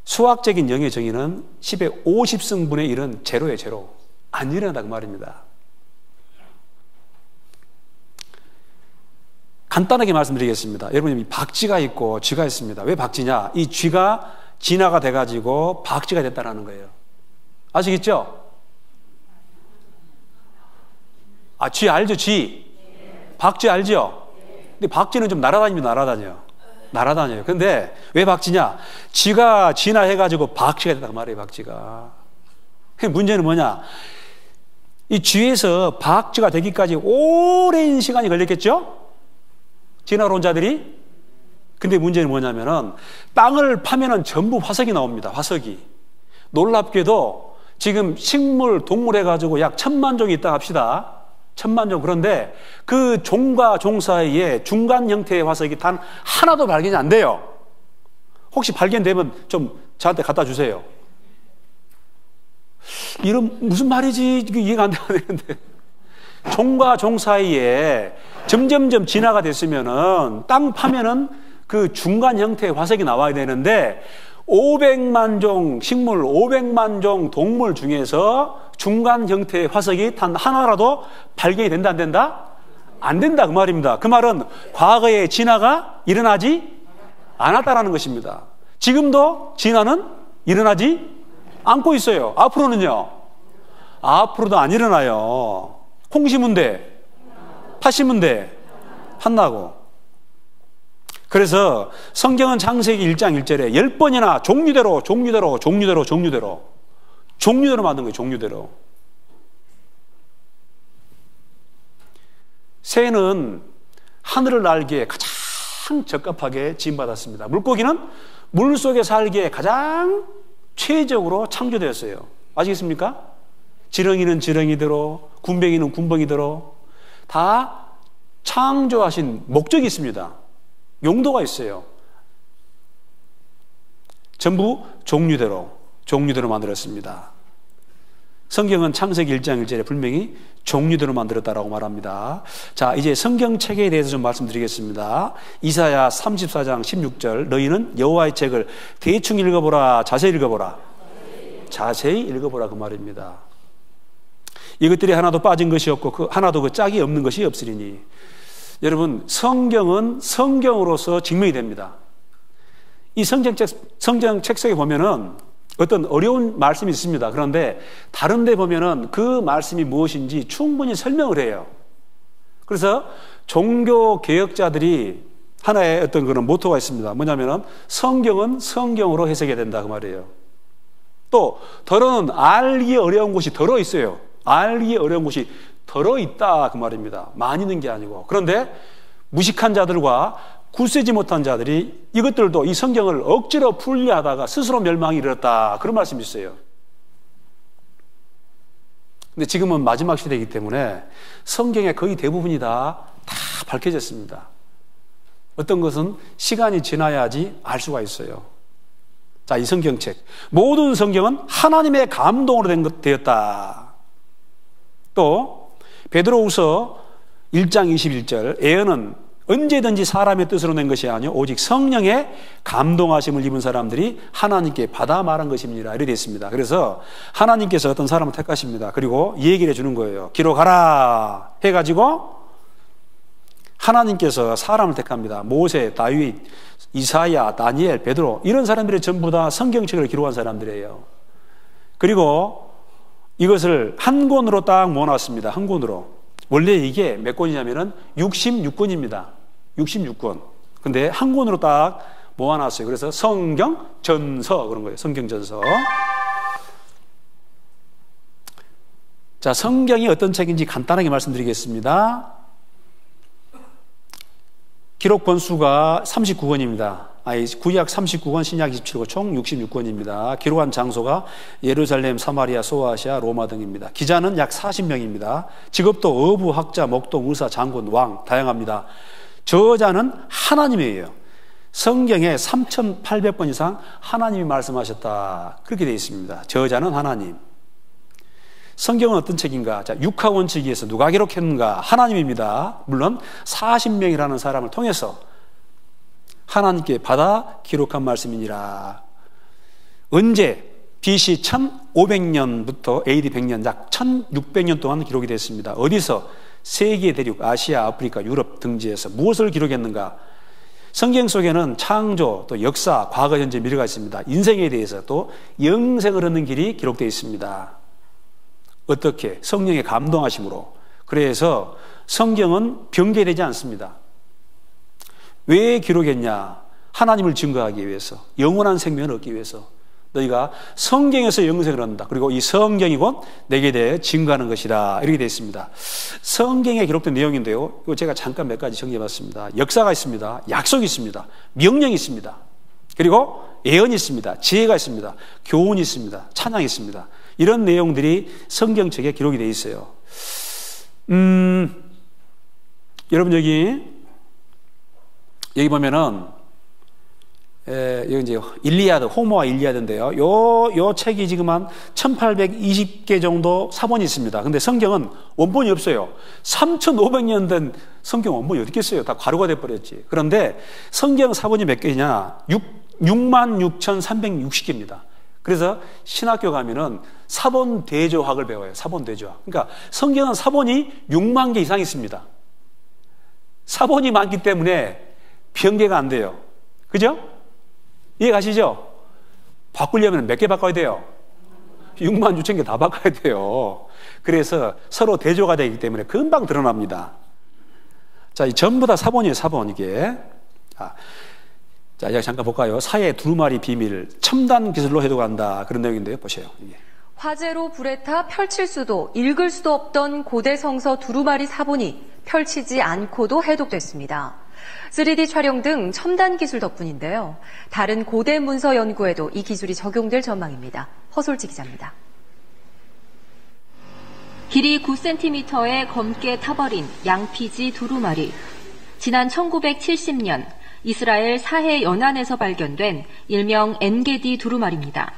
수학적인 영의 정의는 10의 50승분의 1은 제로예요, 제로. 안 일어난다 그 말입니다. 간단하게 말씀드리겠습니다. 여러분, 박쥐가 있고 쥐가 있습니다. 왜 박쥐냐? 이 쥐가 진화가 돼가지고 박쥐가 됐다는 거예요. 아시겠죠? 쥐 알죠? 쥐. 박쥐 알죠? 근데 박쥐는 좀 날아다녀요. 근데 왜 박쥐냐? 쥐가 진화해가지고 박쥐가 됐단 말이에요, 박쥐가. 문제는 뭐냐? 이 쥐에서 박쥐가 되기까지 오랜 시간이 걸렸겠죠? 진화론자들이. 근데 문제는 뭐냐면은 땅을 파면은 전부 화석이 나옵니다. 화석이. 놀랍게도 지금 식물, 동물 해가지고 약 1000만 종이 있다 합시다. 1000만 종. 그런데 그 종과 종 사이에 중간 형태의 화석이 단 하나도 발견이 안 돼요. 혹시 발견되면 좀 저한테 갖다 주세요. 이런 무슨 말이지? 이해가 안 되는데. 종과 종 사이에 점점점 진화가 됐으면은 땅 파면은 그 중간 형태의 화석이 나와야 되는데 500만 종 식물, 500만 종 동물 중에서 중간 형태의 화석이 단 하나라도 발견이 된다, 안 된다? 안 된다 그 말입니다. 그 말은 과거에 진화가 일어나지 않았다라는 것입니다. 지금도 진화는 일어나지 않고 있어요. 앞으로는요? 앞으로도 안 일어나요. 콩 심은 데, 팥 심은 데, 팥나고. 그래서 성경은 창세기 1장 1절에 10번이나 종류대로 만든 거예요. 종류대로. 새는 하늘을 날기에 가장 적합하게 지음받았습니다. 물고기는 물속에 살기에 가장 최적으로 창조되었어요. 아시겠습니까? 지렁이는 지렁이대로, 군뱅이는 군뱅이대로 다 창조하신 목적이 있습니다. 용도가 있어요. 전부 종류대로 만들었습니다. 성경은 창세기 1장 1절에 분명히 종류대로 만들었다라고 말합니다. 자, 이제 성경책에 대해서 좀 말씀드리겠습니다. 이사야 34장 16절, 너희는 여호와의 책을 대충 읽어보라, 자세히 읽어보라. 자세히 읽어보라 그 말입니다. 이것들이 하나도 빠진 것이 없고 하나도 그 짝이 없는 것이 없으리니. 여러분, 성경은 성경으로서 증명이 됩니다. 이 성경책 속에 보면은 어떤 어려운 말씀이 있습니다. 그런데 다른 데 보면은 그 말씀이 무엇인지 충분히 설명을 해요. 그래서 종교 개혁자들이 하나의 어떤 그런 모토가 있습니다. 뭐냐면은 성경은 성경으로 해석해야 된다 그 말이에요. 또 더러는 알기 어려운 곳이 더러 있어요. 알기 어려운 곳이 더러 있다 그 말입니다. 많이 있는 게 아니고. 그런데 무식한 자들과 굳세지 못한 자들이 이것들도 이 성경을 억지로 풀이하다가 스스로 멸망에 이르렀다 그런 말씀이 있어요. 근데 지금은 마지막 시대이기 때문에 성경의 거의 대부분이 다 밝혀졌습니다. 어떤 것은 시간이 지나야지 알 수가 있어요. 자, 이 성경책. 모든 성경은 하나님의 감동으로 되었다. 또 베드로후서 1장 21절, 애언은 언제든지 사람의 뜻으로 낸 것이 아니요 오직 성령의 감동하심을 입은 사람들이 하나님께 받아 말한 것입니다. 이렇게 되어 있습니다. 그래서 하나님께서 어떤 사람을 택하십니다. 그리고 이 얘기를 해주는 거예요. 기록하라 해가지고 하나님께서 사람을 택합니다. 모세, 다윗, 이사야, 다니엘, 베드로 이런 사람들이 전부 다 성경책을 기록한 사람들이에요. 그리고 이것을 한 권으로 딱 모아놨습니다. 한 권으로. 원래 이게 몇 권이냐면은 66권입니다. 66권. 근데 한 권으로 딱 모아놨어요. 그래서 성경전서 그런 거예요. 성경전서. 자, 성경이 어떤 책인지 간단하게 말씀드리겠습니다. 기록 권수가 39권입니다. 구약 39권, 신약 27권, 총 66권입니다. 기록한 장소가 예루살렘, 사마리아, 소아시아, 로마 등입니다. 기자는 약 40명입니다. 직업도 어부, 학자, 목동, 의사, 장군, 왕 다양합니다. 저자는 하나님이에요. 성경에 3,800번 이상 하나님이 말씀하셨다. 그렇게 되어 있습니다. 저자는 하나님. 성경은 어떤 책인가? 자, 육하 원칙에서 누가 기록했는가? 하나님입니다. 물론 40명이라는 사람을 통해서 하나님께 받아 기록한 말씀이니라. 언제? BC 1500년부터 AD 100년, 약 1600년 동안 기록이 됐습니다. 어디서? 세계 대륙, 아시아, 아프리카, 유럽 등지에서 무엇을 기록했는가? 성경 속에는 창조, 또 역사, 과거, 현재, 미래가 있습니다. 인생에 대해서 또 영생을 얻는 길이 기록되어 있습니다. 어떻게? 성령의 감동하심으로. 그래서 성경은 변개되지 않습니다. 왜 기록했냐? 하나님을 증거하기 위해서, 영원한 생명을 얻기 위해서. 너희가 성경에서 영생을 얻는다. 그리고 이 성경이 곧 내게 대해 증거하는 것이다. 이렇게 되어 있습니다. 성경에 기록된 내용인데요. 이거 제가 잠깐 몇 가지 정리해봤습니다. 역사가 있습니다. 약속이 있습니다. 명령이 있습니다. 그리고 예언이 있습니다. 지혜가 있습니다. 교훈이 있습니다. 찬양이 있습니다. 이런 내용들이 성경책에 기록이 되어 있어요. 여러분 여기 보면은 여기 이제 일리아드, 호모와 일리아드인데요. 요 책이 지금 한 1820개 정도 사본이 있습니다. 근데 성경은 원본이 없어요. 3500년 된 성경 원본이 어디 있겠어요? 다 가루가 돼버렸지. 그런데 성경 사본이 몇 개냐? 66,360개입니다. 그래서 신학교 가면은 사본 대조학을 배워요. 사본 대조학. 그러니까 성경은 사본이 6만 개 이상 있습니다. 사본이 많기 때문에 변개가 안 돼요. 그죠? 이해 가시죠? 바꾸려면 몇 개 바꿔야 돼요? 6만 6천 개 다 바꿔야 돼요. 그래서 서로 대조가 되기 때문에 금방 드러납니다. 자, 전부 다 사본이에요, 사본, 이게. 자, 이제 잠깐 볼까요? 사회 두루마리 비밀, 첨단 기술로 해독한다. 그런 내용인데요. 보세요. 이게. 화재로 불에 타 펼칠 수도 읽을 수도 없던 고대 성서 두루마리 사본이 펼치지 않고도 해독됐습니다. 3D 촬영 등 첨단 기술 덕분인데요. 다른 고대 문서 연구에도 이 기술이 적용될 전망입니다. 허솔지 기자입니다. 길이 9cm의 검게 타버린 양피지 두루마리. 지난 1970년 이스라엘 사해 연안에서 발견된 일명 엔게디 두루마리입니다.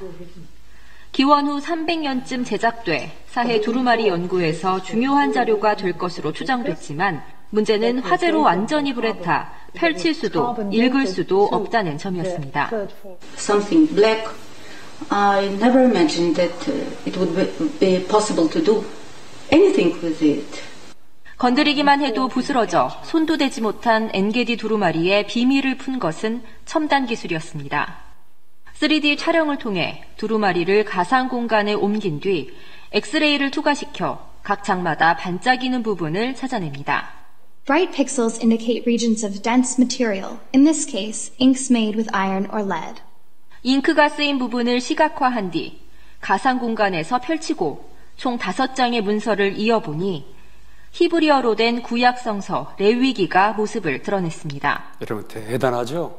기원 후 300년쯤 제작돼 사해 두루마리 연구에서 중요한 자료가 될 것으로 추정됐지만 문제는 화재로 완전히 불에 타 펼칠 수도 읽을 수도 없다는 점이었습니다. Something black. I never imagined that it would be possible to do anything with it. 건드리기만 해도 부스러져 손도 대지 못한 엔게디 두루마리의 비밀을 푼 것은 첨단 기술이었습니다. 3D 촬영을 통해 두루마리를 가상 공간에 옮긴 뒤 엑스레이를 투과시켜 각 장마다 반짝이는 부분을 찾아냅니다. Bright pixels indicate regions of dense material, in this case, inks made with iron or lead. 잉크가 쓰인 부분을 시각화한 뒤 가상 공간에서 펼치고 총 5장의 문서를 이어보니 히브리어로 된 구약 성서 레위기가 모습을 드러냈습니다. 여러분 대단하죠?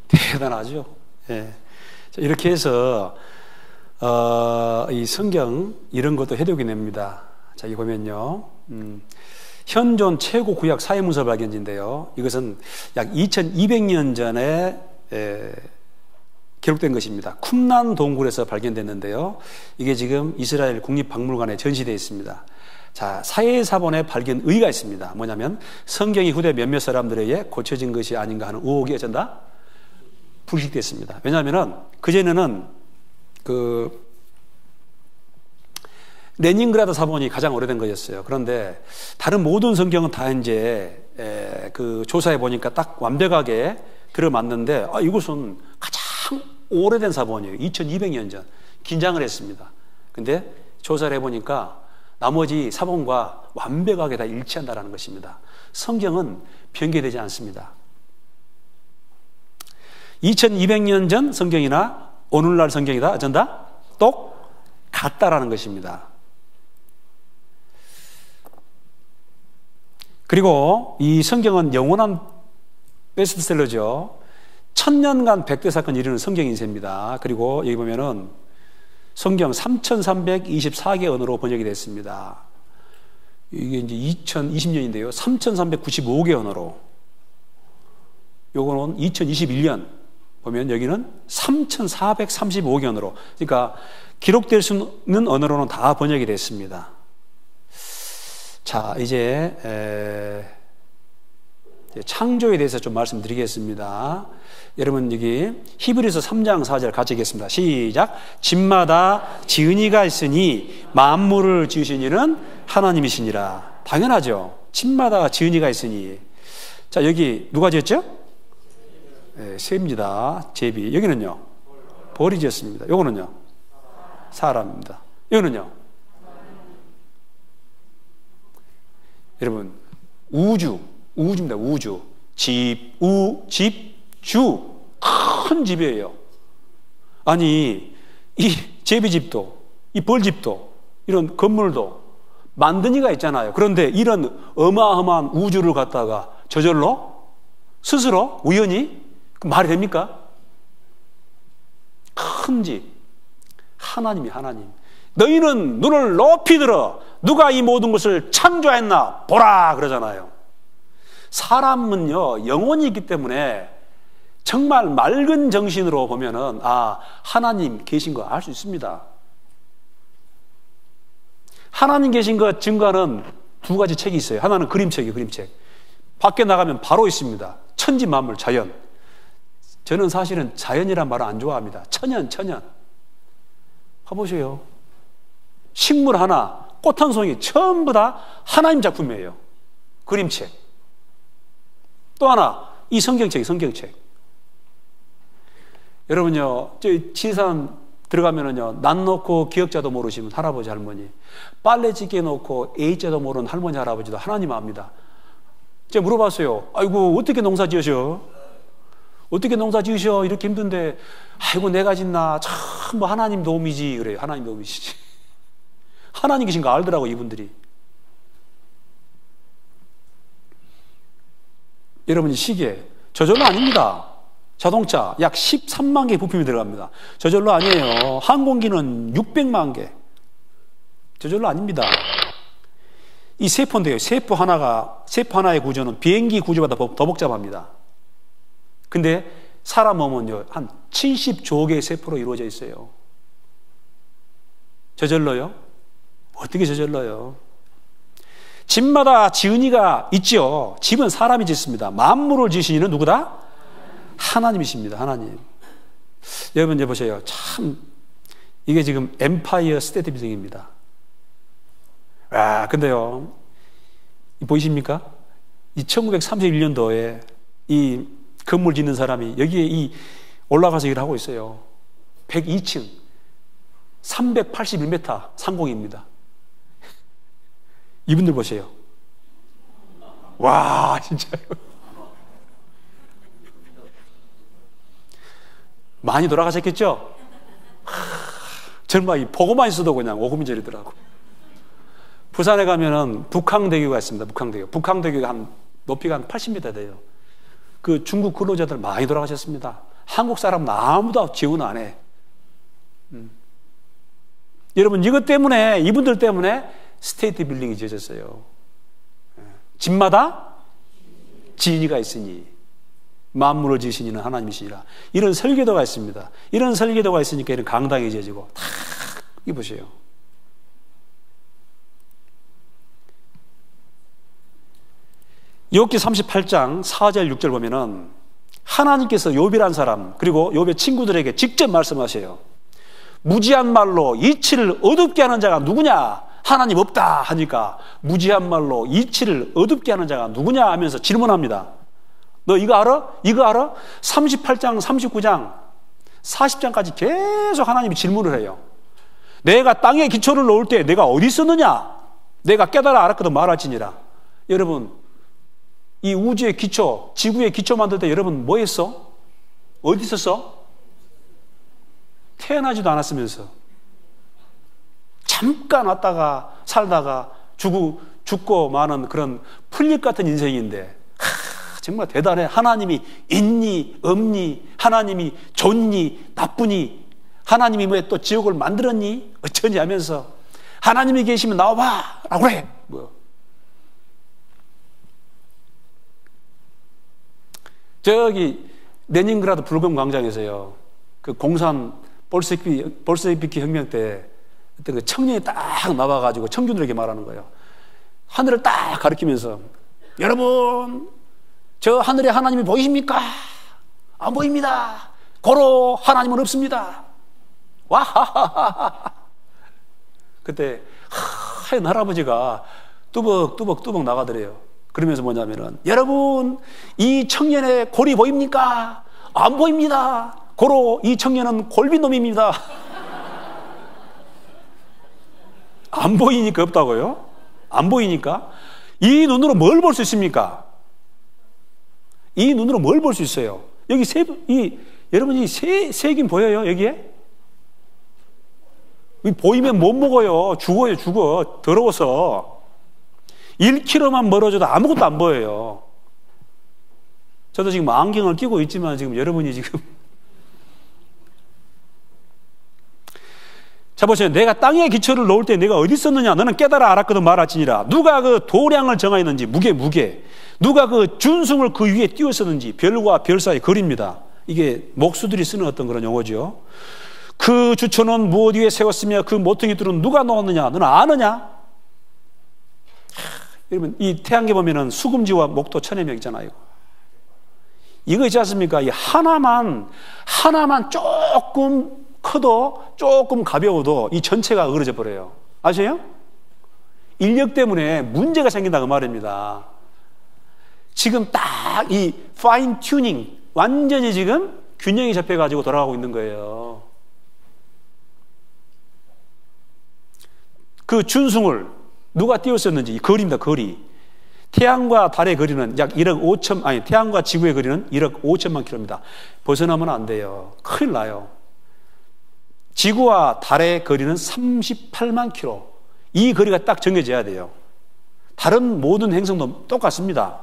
대단하죠? 예. 자, 이렇게 해서 이 성경 이런 것도 해독이 냅니다. 자, 이거 보면요. 현존 최고 구약 사회문서 발견지인데요. 이것은 약 2200년 전에 기록된 것입니다. 쿰란 동굴에서 발견됐는데요. 이게 지금 이스라엘 국립박물관에 전시되어 있습니다. 자, 사회사본의 발견 의의가 있습니다. 뭐냐면 성경이 후대 몇몇 사람들에 의해 고쳐진 것이 아닌가 하는 의혹이 어쩐다? 불식됐습니다. 왜냐하면은 그전에는 레닌그라드 사본이 가장 오래된 것이었어요. 그런데 다른 모든 성경은 다 이제 조사해 보니까 딱 완벽하게 들어맞는데 이것은 가장 오래된 사본이에요. 2200년 전. 긴장을 했습니다. 근데 조사를 해보니까 나머지 사본과 완벽하게 다 일치한다는 것입니다. 성경은 변개되지 않습니다. 2200년 전 성경이나 오늘날 성경이다 어쩐다? 똑같다라는 것입니다. 그리고 이 성경은 영원한 베스트셀러죠. 1000년간 100대 사건이 이르는 성경 인쇄입니다. 그리고 여기 보면은 성경 3324개 언어로 번역이 됐습니다. 이게 이제 2020년인데요. 3395개 언어로. 요거는 2021년 보면 여기는 3,435억 원으로, 그러니까 기록될 수 있는 언어로는 다 번역이 됐습니다. 자, 이제 창조에 대해서 좀 말씀드리겠습니다. 여러분 여기 히브리서 3장 4절 같이 읽겠습니다. 시작. 집마다 지은 이가 있으니 만물을 지으신 이는 하나님이시니라. 당연하죠. 집마다 지은 이가 있으니. 자, 여기 누가 지었죠? 네, 새입니다. 제비. 여기는요? 벌이 지었습니다. 요거는요? 사람입니다. 여기는요? 여러분, 우주입니다. 우주. 집, 주. 큰 집이에요. 아니, 이 제비집도, 이 벌집도, 이런 건물도 만든 이가 있잖아요. 그런데 이런 어마어마한 우주를 갖다가 저절로 스스로 우연히 말이 됩니까? 큰 집. 하나님이 하나님. 너희는 눈을 높이 들어 누가 이 모든 것을 창조했나 보라 그러잖아요. 사람은요 영혼이 있기 때문에 정말 맑은 정신으로 보면은 아 하나님 계신 거 알 수 있습니다. 하나님 계신 것 증거는 두 가지 책이 있어요. 하나는 그림책이에요. 그림책. 밖에 나가면 바로 있습니다. 천지만물 자연. 저는 사실은 자연이란 말을 안 좋아합니다. 천연. 봐보세요. 식물 하나, 꽃 한 송이 전부 다 하나님 작품이에요. 그림책. 또 하나, 이 성경책. 여러분요, 저 지산 들어가면은요, 난 놓고 기억자도 모르시면 할아버지, 할머니, 빨래 찢게 놓고 A자도 모르는 할머니, 할아버지도 하나님 압니다. 제가 물어봤어요. 아이고, 어떻게 농사 지으셔? 이렇게 힘든데, 아이고, 내가 짓나? 참, 뭐, 하나님 도움이지. 그래요. 하나님 도움이시지. 하나님 계신 거 알더라고, 이분들이. 여러분이 시계, 저절로 아닙니다. 자동차, 약 13만 개의 부품이 들어갑니다. 저절로 아니에요. 항공기는 600만 개. 저절로 아닙니다. 이 세포인데요. 세포 하나의 구조는 비행기 구조보다 더 복잡합니다. 근데 사람 몸은요, 한 70조 개의 세포로 이루어져 있어요. 저절로요? 어떻게 저절로요? 집마다 지은 이가 있죠. 집은 사람이 짓습니다. 만물을 지으신 이는 누구다? 하나님이십니다. 하나님. 여러분 이제 보세요. 참 이게 지금 엠파이어 스테이트 빌딩입니다. 근데요. 보이십니까? 이 1931년도에 이 건물 짓는 사람이 여기에 올라가서 일을 하고 있어요. 102층 381m 상공입니다. 이분들 보세요. 와, 진짜요. 많이 돌아가셨겠죠? 정말 보고만 있어도 그냥 오금절이더라고. 부산에 가면은 북항대교가 있습니다. 북항대교가 높이가 한 80m 돼요. 그 중국 근로자들 많이 돌아가셨습니다. 한국 사람은 아무도 지원 안 해. 여러분, 이분들 때문에 스테이트 빌딩이 지어졌어요. 집마다 지은이가 있으니 만물을 지으신 이는 하나님이시니라. 이런 설계도가 있습니다. 이런 설계도가 있으니까 이런 강당이 지어지고 다 보세요. 욥기 38장 4절 6절 보면은 하나님께서 욥이란 사람 그리고 욥의 친구들에게 직접 말씀하세요. 무지한 말로 이치를 어둡게 하는 자가 누구냐? 하나님 없다 하니까 무지한 말로 이치를 어둡게 하는 자가 누구냐 하면서 질문합니다. 너 이거 알아? 38장, 39장, 40장까지 계속 하나님이 질문을 해요. 내가 땅에 기초를 놓을 때 내가 어디 있었느냐? 내가 깨달아 알았거든 말할지니라. 여러분, 이 우주의 기초, 지구의 기초 만들 때 여러분 뭐 했어? 어디 있었어? 태어나지도 않았으면서 잠깐 왔다가 살다가 죽고 마는 그런 풀잎 같은 인생인데 정말 대단해. 하나님이 있니 없니? 하나님이 좋니 나쁘니? 하나님이 왜 또 지옥을 만들었니? 어쩌니 하면서 하나님이 계시면 나와봐 라고 그래. 저기 레닌그라드 붉은 광장에서요. 그 공산 볼셰비키 혁명 때 어떤 그 청년이 딱 나와가지고 청중들에게 말하는 거예요. 하늘을 딱 가리키면서 여러분, 저 하늘에 하나님이 보이십니까? 안 보입니다. 고로 하나님은 없습니다. 와하하하. 그때 하얀 할아버지가 뚜벅 나가더래요. 그러면서 뭐냐면은 여러분, 이 청년의 골이 보입니까? 안 보입니다. 고로 이 청년은 골빈놈입니다. 안 보이니까 없다고요? 안 보이니까? 이 눈으로 뭘 볼 수 있습니까? 이 눈으로 뭘 볼 수 있어요? 여기 여러분, 이 색이 보여요, 여기에? 보이면 못 먹어요. 죽어. 더러워서. 1km만 멀어져도 아무것도 안 보여요. 저도 지금 안경을 끼고 있지만 지금 여러분이 지금. 자, 보세요. 내가 땅에 기초를 놓을 때 내가 어디 있었느냐? 너는 깨달아 알았거든 말할지니라. 누가 그 도량을 정하였는지, 무게. 누가 그 준승을 그 위에 띄웠었는지, 별과 별 사이 거리입니다. 이게 목수들이 쓰는 어떤 그런 용어죠. 그 주초는 무엇 위에 세웠으며 그 모퉁이 뚫은 누가 놓았느냐? 너는 아느냐? 여러분, 이 태양계 보면은 수금지와 목도 천해명 있잖아요. 이거 있지 않습니까? 이 하나만 조금 커도 조금 가벼워도 이 전체가 어그러져 버려요. 아세요? 인력 때문에 문제가 생긴다 그 말입니다. 지금 딱 이 파인 튜닝 완전히 지금 균형이 잡혀가지고 돌아가고 있는 거예요. 그 준승을 누가 띄웠었는지 이 거리입니다. 거리. 태양과 달의 거리는 약 1억 5천, 아니 태양과 지구의 거리는 1억 5천만 킬로입니다. 벗어나면 안 돼요. 큰일 나요. 지구와 달의 거리는 38만 킬로. 이 거리가 딱 정해져야 돼요. 다른 모든 행성도 똑같습니다.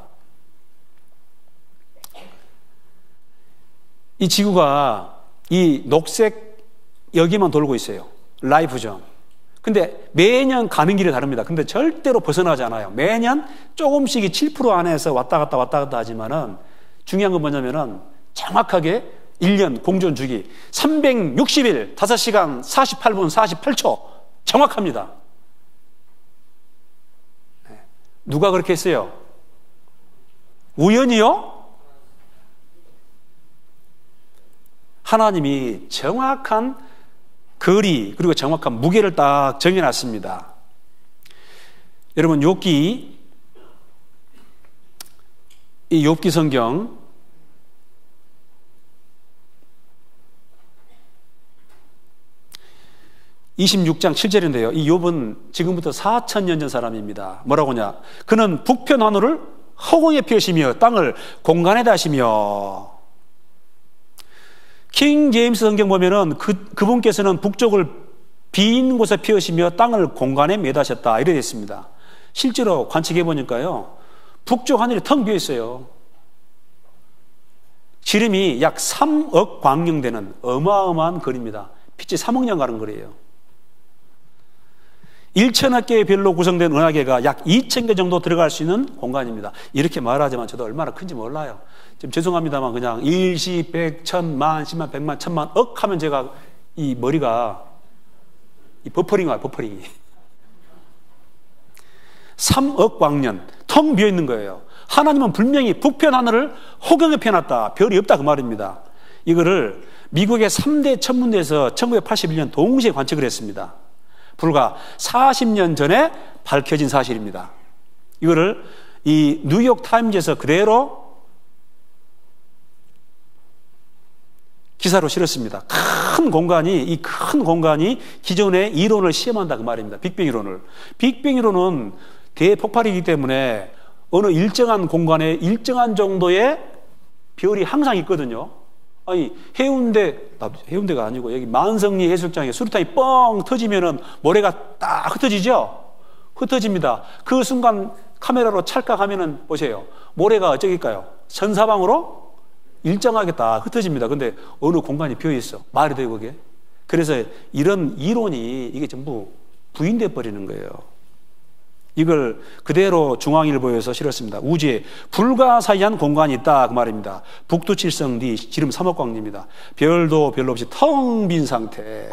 이 지구가 이 녹색 여기만 돌고 있어요. 라이프존. 근데 매년 가는 길이 다릅니다. 근데 절대로 벗어나지 않아요. 매년 조금씩이 7% 안에서 왔다 갔다 하지만은 중요한 건 뭐냐면은 정확하게 1년 공전 주기 360일 5시간 48분 48초 정확합니다. 누가 그렇게 했어요? 우연이요? 하나님이 정확한 거리 그리고 정확한 무게를 딱 정해놨습니다. 여러분 욥기 이 욥기 성경 26장 7절인데요. 이 욥은 지금부터 4,000년 전 사람입니다. 뭐라고 하냐? 그는 북편 하늘을 허공에 펴시며 땅을 공간에다 하시며. 킹 제임스 성경 보면은 그분께서는 북쪽을 빈 곳에 피우시며 땅을 공간에 매다셨다 이래 있습니다. 실제로 관측해 보니까요, 북쪽 하늘이 텅 비어 있어요. 지름이 약 3억 광년 되는 어마어마한 거리입니다. 빛이 3억 년 가는 거리예요. 1,000억 개의 별로 구성된 은하계가 약 2,000개 정도 들어갈 수 있는 공간입니다. 이렇게 말하지만 저도 얼마나 큰지 몰라요. 지금 죄송합니다만 그냥 일시, 백, 천, 만, 십만, 백만, 천만, 억 하면 제가 이 머리가 이 버퍼링이 와요. 버퍼링이. 3억 광년 텅 비어 있는 거예요. 하나님은 분명히 북편 하늘을 허공에 펴놨다. 별이 없다 그 말입니다. 이거를 미국의 3대 천문대에서 1981년 동시에 관측을 했습니다. 불과 40년 전에 밝혀진 사실입니다. 이거를 이 뉴욕 타임즈에서 그대로 기사로 실었습니다. 큰 공간이 기존의 이론을 시험한다 그 말입니다. 빅뱅 이론을. 빅뱅 이론은 대폭발이기 때문에 어느 일정한 공간에 일정한 정도의 별이 항상 있거든요. 아니 해운대가 아니고 여기 만성리 해수욕장에 수류탄이 뻥 터지면은 모래가 딱 흩어지죠. 흩어집니다. 그 순간 카메라로 찰칵하면은 보세요. 모래가 어쩌길까요? 선사방으로 일정하게 딱 흩어집니다. 근데 어느 공간이 비어 있어. 말이 돼요 그게? 그래서 이런 이론이 이게 전부 부인돼 버리는 거예요. 이걸 그대로 중앙일보에서 실었습니다. 우주에 불가사의한 공간이 있다 그 말입니다. 북두칠성 뒤 지름 3억 광리입니다. 별도 별로 없이 텅 빈 상태.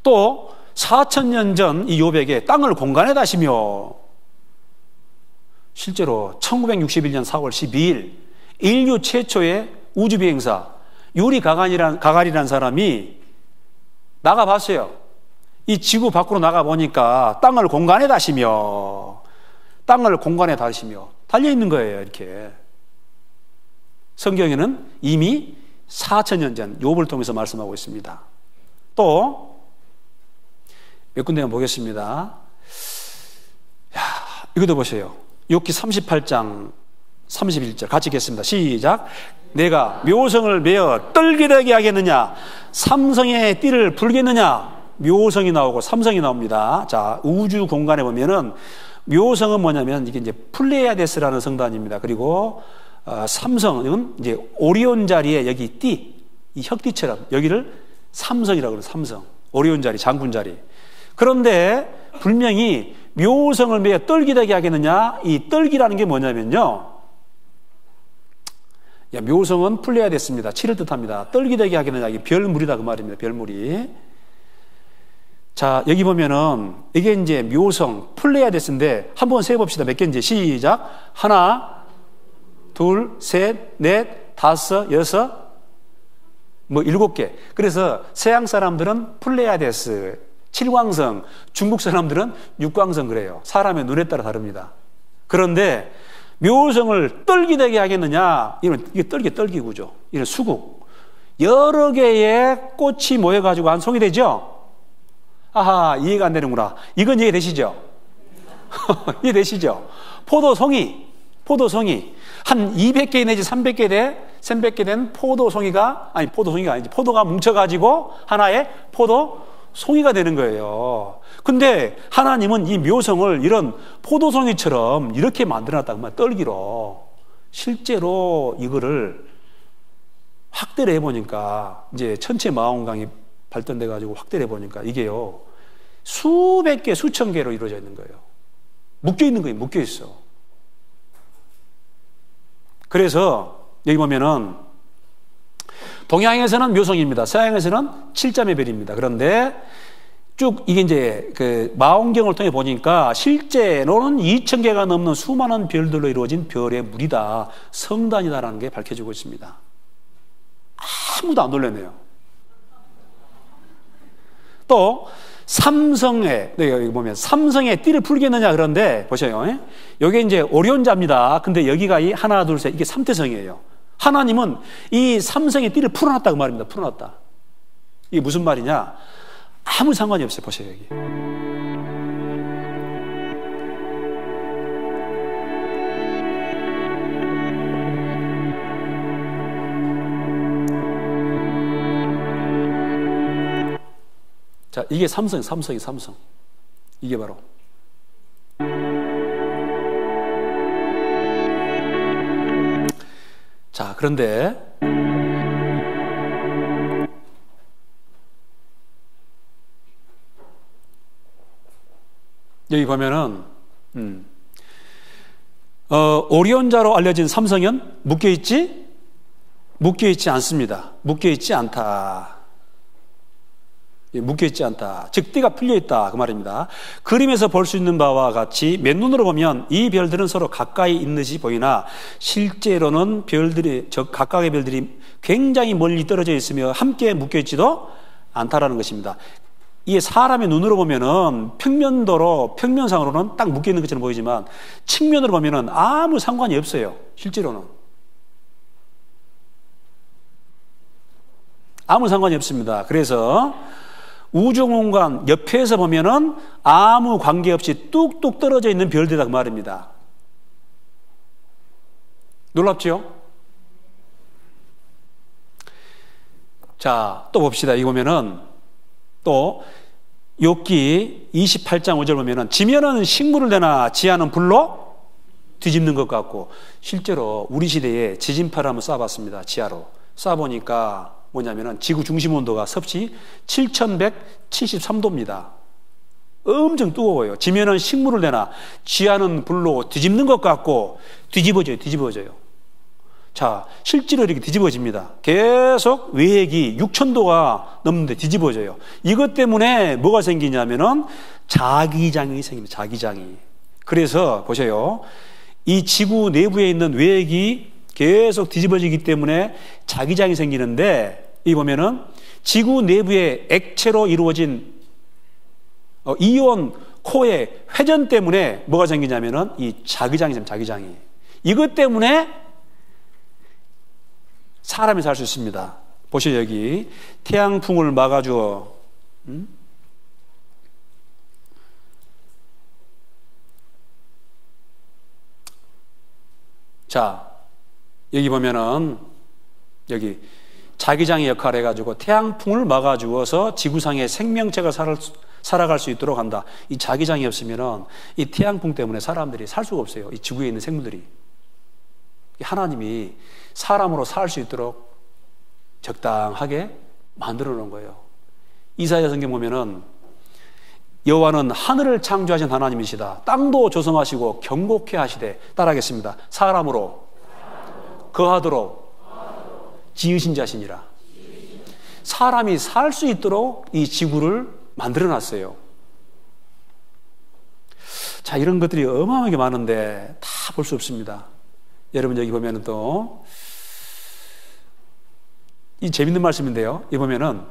또 4,000년 전 이 요백에 땅을 공간에 다시며 실제로 1961년 4월 12일 인류 최초의 우주비행사 유리 가가린이라는 사람이 나가봤어요. 이 지구 밖으로 나가보니까 땅을 공간에 다시며 달려있는 거예요. 이렇게 성경에는 이미 4,000년 전 욥을 통해서 말씀하고 있습니다. 또 몇 군데만 보겠습니다. 이것도 보세요. 욥기 38장 31절 같이 읽겠습니다. 시작. 내가 묘성을 메어 떨기되게 하겠느냐, 삼성의 띠를 불겠느냐. 묘성이 나오고 삼성이 나옵니다. 자, 우주 공간에 보면은 묘성은 뭐냐면 이게 이제 플레이아데스라는 성단입니다. 그리고 삼성은 이제 오리온 자리에 여기 띠, 이 혁띠처럼 여기를 삼성이라고 그래요. 삼성, 오리온 자리, 장군 자리. 그런데 분명히 묘성을 메어 떨기되게 하겠느냐, 이 떨기라는 게 뭐냐면요, 묘성은 플레이아데스입니다. 칠을 뜻합니다. 떨기되게 하겠느냐, 이게 별물이다 그 말입니다. 별물이. 자, 여기 보면은 이게 이제 묘성 플레이아데스인데 한번 세봅시다. 몇 개인지. 시작. 하나, 둘, 셋, 넷, 다섯, 여섯, 뭐 7개. 그래서 서양 사람들은 플레이아데스 7광성, 중국 사람들은 6광성 그래요. 사람의 눈에 따라 다릅니다. 그런데 묘성을 떨기되게 하겠느냐, 이게 떨기구죠. 이런 수국. 여러 개의 꽃이 모여가지고 한 송이 되죠? 아하, 이해가 안 되는구나. 이건 이해되시죠? 이해되시죠? 포도송이. 한 200개 내지 300개 된 포도송이가 아니지. 포도가 뭉쳐가지고 하나의 포도송이가 되는 거예요. 근데 하나님은 이 묘성을 이런 포도송이처럼 이렇게 만들어놨다고 말 떨기로. 실제로 이거를 확대를 해보니까 이제 천체 마원강이 발전돼가지고 확대를 해보니까 이게요, 수백 개, 수천 개로 이루어져 있는 거예요. 묶여있는 거예요. 묶여있어. 그래서 여기 보면은 동양에서는 묘성입니다. 서양에서는 칠자매 별입니다. 그런데 쭉 이게 이제 그 마원경을 통해 보니까 실제로는 2,000개가 넘는 수많은 별들로 이루어진 별의 무리다, 성단이다라는 게 밝혀지고 있습니다. 아무도 안 놀랐네요. 또 삼성의, 여기 보면 삼성의 띠를 풀겠느냐 그런데 보세요. 여기 이제 오리온자입니다. 근데 여기가 이 하나, 둘, 셋 이게 삼태성이에요. 하나님은 이 삼성의 띠를 풀어놨다고 말입니다. 풀어놨다. 이게 무슨 말이냐? 아무 상관이 없어요. 보세요 여기. 자, 이게 삼성. 이게 바로. 자, 그런데 여기 보면은 오리온자로 알려진 삼성은 묶여있지 않습니다. 묶여있지 않다. 묶여있지 않다. 즉 띠가 풀려있다 그 말입니다. 그림에서 볼 수 있는 바와 같이 맨눈으로 보면 이 별들은 서로 가까이 있는 듯이 보이나 실제로는 각각의 별들이 굉장히 멀리 떨어져 있으며 함께 묶여있지도 않다라는 것입니다. 이게 사람의 눈으로 보면은 평면상으로는 딱 묶여있는 것처럼 보이지만 측면으로 보면은 아무 상관이 없어요. 실제로는 아무 상관이 없습니다. 그래서 우주공간 옆에서 보면은 아무 관계없이 뚝뚝 떨어져 있는 별들이다 그 말입니다. 놀랍죠? 자, 또 봅시다. 이거 보면은 또 욥기 28장 5절 보면은 지면은 식물을 내나 지하는 불로 뒤집는 것 같고, 실제로 우리 시대에 지진파를 한번 쏴봤습니다. 지하로 쏴보니까 뭐냐면은 지구 중심 온도가 섭씨 7173도입니다. 엄청 뜨거워요. 지면은 식물을 내나 지하는 불로 뒤집는 것 같고 뒤집어져요. 자, 실제로 이렇게 뒤집어집니다. 계속 외핵이 6,000도가 넘는데 뒤집어져요. 이것 때문에 뭐가 생기냐면은 자기장이 생깁니다. 자기장이. 그래서 보세요. 이 지구 내부에 있는 외핵이 계속 뒤집어지기 때문에 자기장이 생기는데, 이 보면은 지구 내부의 액체로 이루어진 이온 코어의 회전 때문에 뭐가 생기냐면은 이 자기장이 생깁니다. 자기장이. 이것 때문에 사람이 살 수 있습니다. 보시죠. 여기 태양풍을 막아주어 자, 여기 보면은 여기 자기장의 역할을 해가지고 태양풍을 막아주어서 지구상의 생명체가 살아갈 수 있도록 한다. 이 자기장이 없으면은 이 태양풍 때문에 사람들이 살 수가 없어요. 이 지구에 있는 생물들이. 하나님이 사람으로 살 수 있도록 적당하게 만들어 놓은 거예요. 이사야 성경 보면은 여호와는 하늘을 창조하신 하나님이시다. 땅도 조성하시고 경고케 하시되, 따라하겠습니다. 사람으로 거하도록 지으신 자신이라. 사람이 살 수 있도록 이 지구를 만들어 놨어요. 자, 이런 것들이 어마어마하게 많은데 다 볼 수 없습니다. 여러분 여기 보면은 또 이 재밌는 말씀인데요. 여기 보면은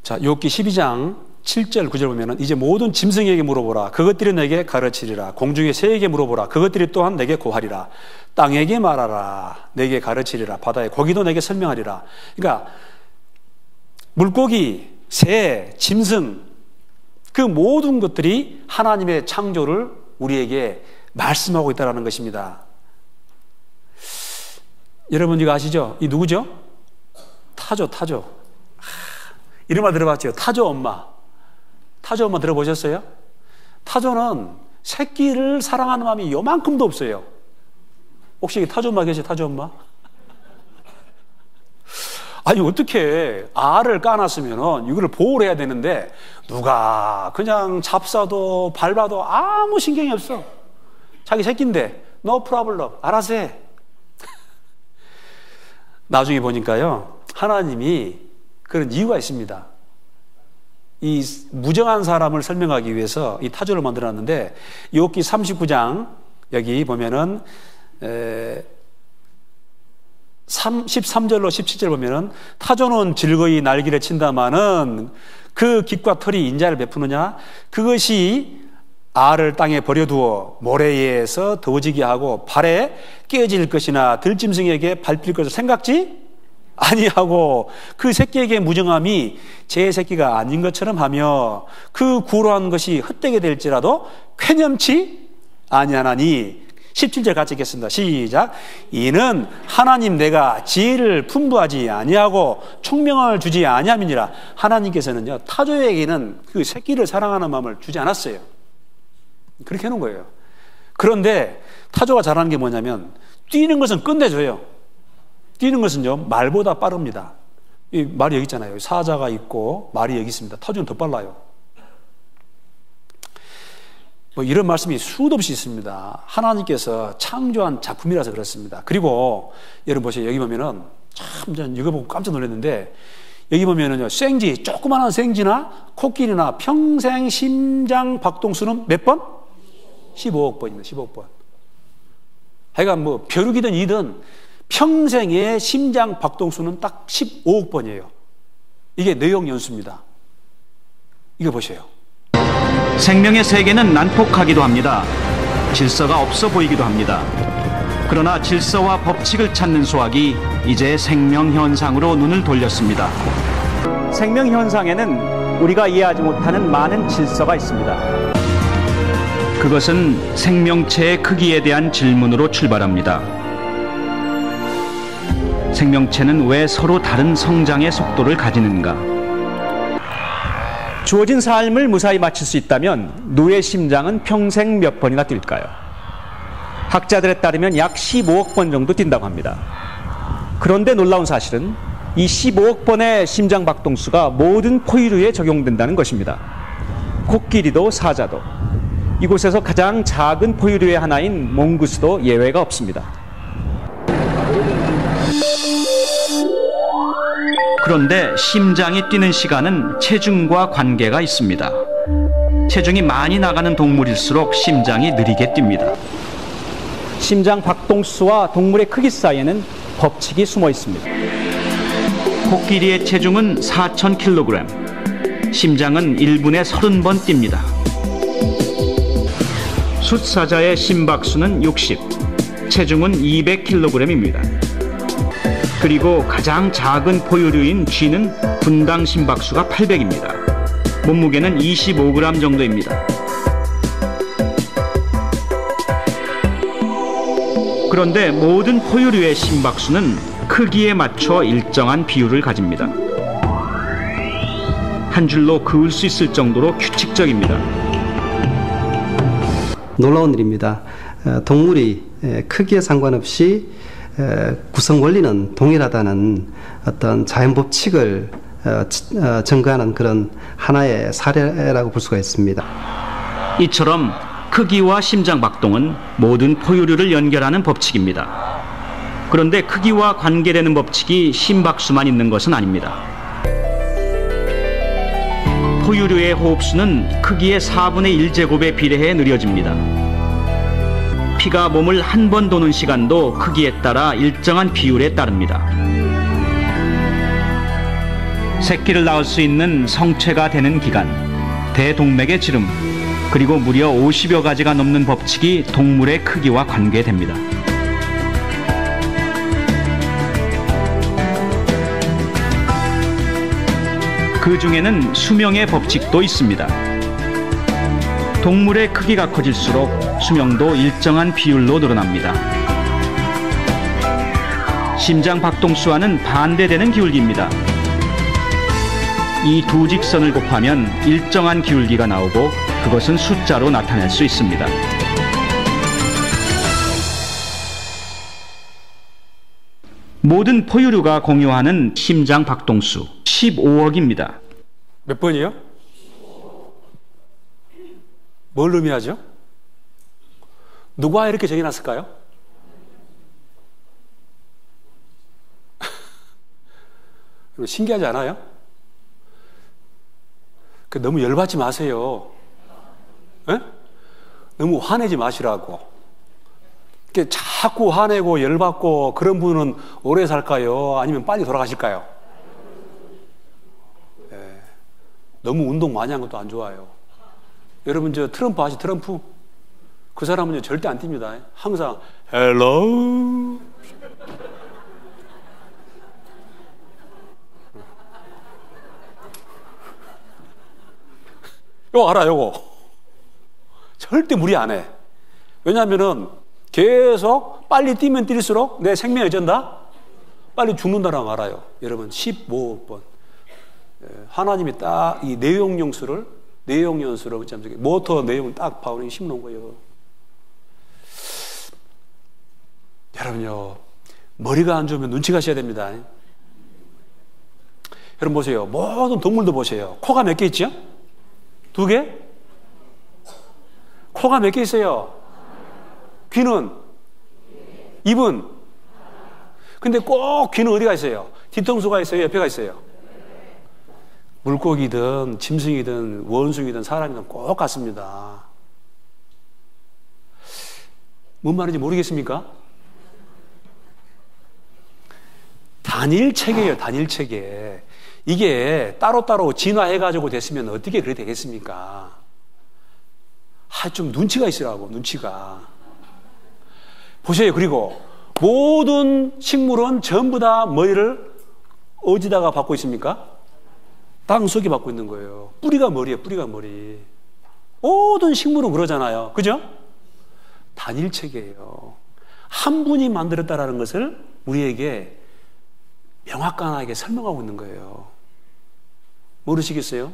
자, 욥기 12장 7절 9절 보면은 이제 모든 짐승에게 물어보라. 그것들이 내게 가르치리라. 공중의 새에게 물어보라. 그것들이 또한 내게 고하리라. 땅에게 말하라. 내게 가르치리라. 바다의 고기도 내게 설명하리라. 그러니까 물고기, 새, 짐승, 그 모든 것들이 하나님의 창조를 우리에게 말씀하고 있다는 것입니다. 여러분 이거 아시죠? 이 누구죠? 타조. 이런 말 들어봤죠? 타조 엄마. 타조 엄마 들어보셨어요? 타조는 새끼를 사랑하는 마음이 요만큼도 없어요. 혹시 타조 엄마 계세요? 타조 엄마? 아니 어떻게 알을 까놨으면 이거를 보호를 해야 되는데 누가 그냥 잡사도 밟아도 아무 신경이 없어. 자기 새끼인데 no problem, 알아서 해. 나중에 보니까요, 하나님이 그런 이유가 있습니다. 이 무정한 사람을 설명하기 위해서 이 타조를 만들어놨는데, 욥기 39장 여기 보면은 13절로 17절 보면은 타조는 즐거이 날개를 친다마는 그 깃과 털이 인자를 베푸느냐? 그것이 알을 땅에 버려두어 모래에서 더워지게 하고 발에 깨어질 것이나 들짐승에게 밟힐 것을 생각지 아니하고 그 새끼에게 무정함이 제 새끼가 아닌 것처럼 하며 그 구로한 것이 헛되게 될지라도 쾌념치 아니하나니. 17절 같이 읽겠습니다. 시작. 이는 하나님 내가 지혜를 풍부하지 아니하고 총명을 주지 아니함이니라. 하나님께서는요, 타조에게는 그 새끼를 사랑하는 마음을 주지 않았어요. 그렇게 해놓은 거예요. 그런데 타조가 잘하는 게 뭐냐면 뛰는 것은 끝내줘요. 뛰는 것은요, 말보다 빠릅니다. 이 말이 여기 있잖아요. 사자가 있고 말이 여기 있습니다. 타조는 더 빨라요. 뭐 이런 말씀이 수도 없이 있습니다. 하나님께서 창조한 작품이라서 그렇습니다. 그리고 여러분 보세요. 여기 보면은 참 전 이거 보고 깜짝 놀랐는데, 여기 보면은요, 생쥐, 조그마한 생쥐나 코끼리나 평생 심장 박동수는 몇 번? 15억 번입니다. 15억 번. 하여간 뭐 벼룩이든 이든 평생의 심장 박동수는 딱 15억 번이에요. 이게 뇌용 연수입니다. 이거 보세요. 생명의 세계는 난폭하기도 합니다. 질서가 없어 보이기도 합니다. 그러나 질서와 법칙을 찾는 수학이 이제 생명현상으로 눈을 돌렸습니다. 생명현상에는 우리가 이해하지 못하는 많은 질서가 있습니다. 그것은 생명체의 크기에 대한 질문으로 출발합니다. 생명체는 왜 서로 다른 성장의 속도를 가지는가? 주어진 삶을 무사히 마칠 수 있다면 노의 심장은 평생 몇 번이나 뛸까요? 학자들에 따르면 약 15억 번 정도 뛴다고 합니다. 그런데 놀라운 사실은 이 15억 번의 심장 박동수가 모든 포유류에 적용된다는 것입니다. 코끼리도 사자도, 이곳에서 가장 작은 포유류의 하나인 몽구스도 예외가 없습니다. 그런데 심장이 뛰는 시간은 체중과 관계가 있습니다. 체중이 많이 나가는 동물일수록 심장이 느리게 뜁니다. 심장 박동수와 동물의 크기 사이에는 법칙이 숨어 있습니다. 코끼리의 체중은 4,000kg, 심장은 1분에 30번 뜁니다. 숫사자의 심박수는 60, 체중은 200kg입니다. 그리고 가장 작은 포유류인 쥐는 분당 심박수가 800입니다. 몸무게는 25g 정도입니다. 그런데 모든 포유류의 심박수는 크기에 맞춰 일정한 비율을 가집니다. 한 줄로 그을 수 있을 정도로 규칙적입니다. 놀라운 일입니다. 동물이 크기에 상관없이 구성 원리는 동일하다는 어떤 자연 법칙을 증거하는 그런 하나의 사례라고 볼 수가 있습니다. 이처럼 크기와 심장 박동은 모든 포유류를 연결하는 법칙입니다. 그런데 크기와 관계되는 법칙이 심박수만 있는 것은 아닙니다. 포유류의 호흡수는 크기의 4분의 1제곱에 비례해 느려집니다. 피가 몸을 한 번 도는 시간도 크기에 따라 일정한 비율에 따릅니다. 새끼를 낳을 수 있는 성체가 되는 기간, 대동맥의 지름, 그리고 무려 50여 가지가 넘는 법칙이 동물의 크기와 관계됩니다. 그 중에는 수명의 법칙도 있습니다. 동물의 크기가 커질수록 수명도 일정한 비율로 늘어납니다. 심장 박동수와는 반대되는 기울기입니다. 이 두 직선을 곱하면 일정한 기울기가 나오고 그것은 숫자로 나타낼 수 있습니다. 모든 포유류가 공유하는 심장 박동수 15억입니다. 몇 번이요? 뭘 의미하죠? 누가 이렇게 정해놨을까요? 신기하지 않아요? 너무 열받지 마세요. 에? 너무 화내지 마시라고. 자꾸 화내고 열받고 그런 분은 오래 살까요? 아니면 빨리 돌아가실까요? 너무 운동 많이 한 것도 안 좋아요. 여러분 저 트럼프 아시죠? 트럼프? 그 사람은 절대 안 뜁니다. 항상 헬로. 요거 알아, 요거. 절대 무리 안 해. 왜냐하면은 계속 빨리 뛰면 뛸수록 내 생명이 어쩐다? 빨리 죽는다는 거 알아요. 여러분 15억 번. 하나님이 딱 이 내용연수를 모터 내용을 딱 파우니 심는 거예요. 여러분요, 머리가 안 좋으면 눈치가 있어야 됩니다. 여러분 보세요. 모든 동물도 보세요. 코가 몇 개 있죠? 2개? 코가 몇 개 있어요? 귀는? 입은? 근데 꼭 귀는 어디가 있어요? 뒤통수가 있어요? 옆에가 있어요? 물고기든 짐승이든 원숭이든 사람이든 꼭 같습니다. 뭔 말인지 모르겠습니까? 단일체계예요, 단일체계. 이게 따로따로 진화해가지고 됐으면 어떻게 그렇게 되겠습니까? 좀 눈치가 있으라고, 눈치가. 보세요. 그리고 모든 식물은 전부 다 머리를 어디다가 받고 있습니까? 땅 속에 받고 있는 거예요. 뿌리가 머리예요, 뿌리가 머리. 모든 식물은 그러잖아요. 그죠? 단일체계예요. 한 분이 만들었다라는 것을 우리에게 명확하게 설명하고 있는 거예요. 모르시겠어요?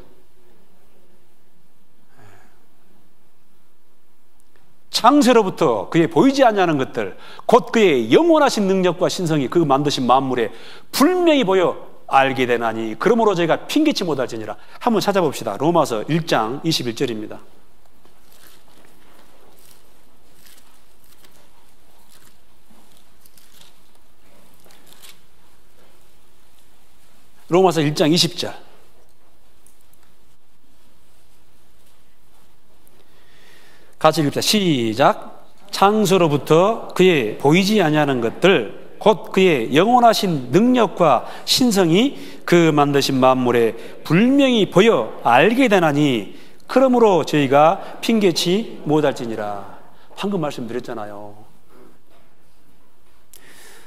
창세로부터 그의 보이지 않냐는 것들, 곧 그의 영원하신 능력과 신성이 그 만드신 만물에 분명히 보여 알게 되나니 그러므로 저희가 핑계치 못할지니라. 한번 찾아봅시다. 로마서 1장 21절입니다. 로마서 1장 20절. 같이 읽읍시다. 시작. 창세로부터 그의 보이지 아니하는 것들 곧 그의 영원하신 능력과 신성이 그 만드신 만물에 분명히 보여 알게 되나니 그러므로 저희가 핑계치 못할지니라. 방금 말씀드렸잖아요.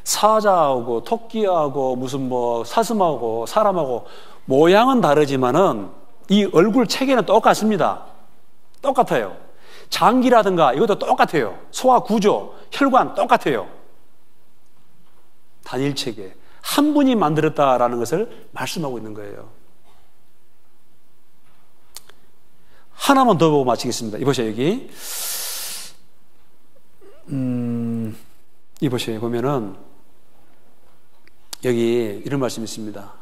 사자하고 토끼하고 무슨 뭐 사슴하고 사람하고 모양은 다르지만은 이 얼굴 체계는 똑같습니다. 똑같아요. 장기라든가 이것도 똑같아요. 소화 구조, 혈관 똑같아요. 단일 체계. 한 분이 만들었다라는 것을 말씀하고 있는 거예요. 하나만 더 보고 마치겠습니다. 이보세요, 여기. 이보세요. 보면은 여기 이런 말씀이 있습니다.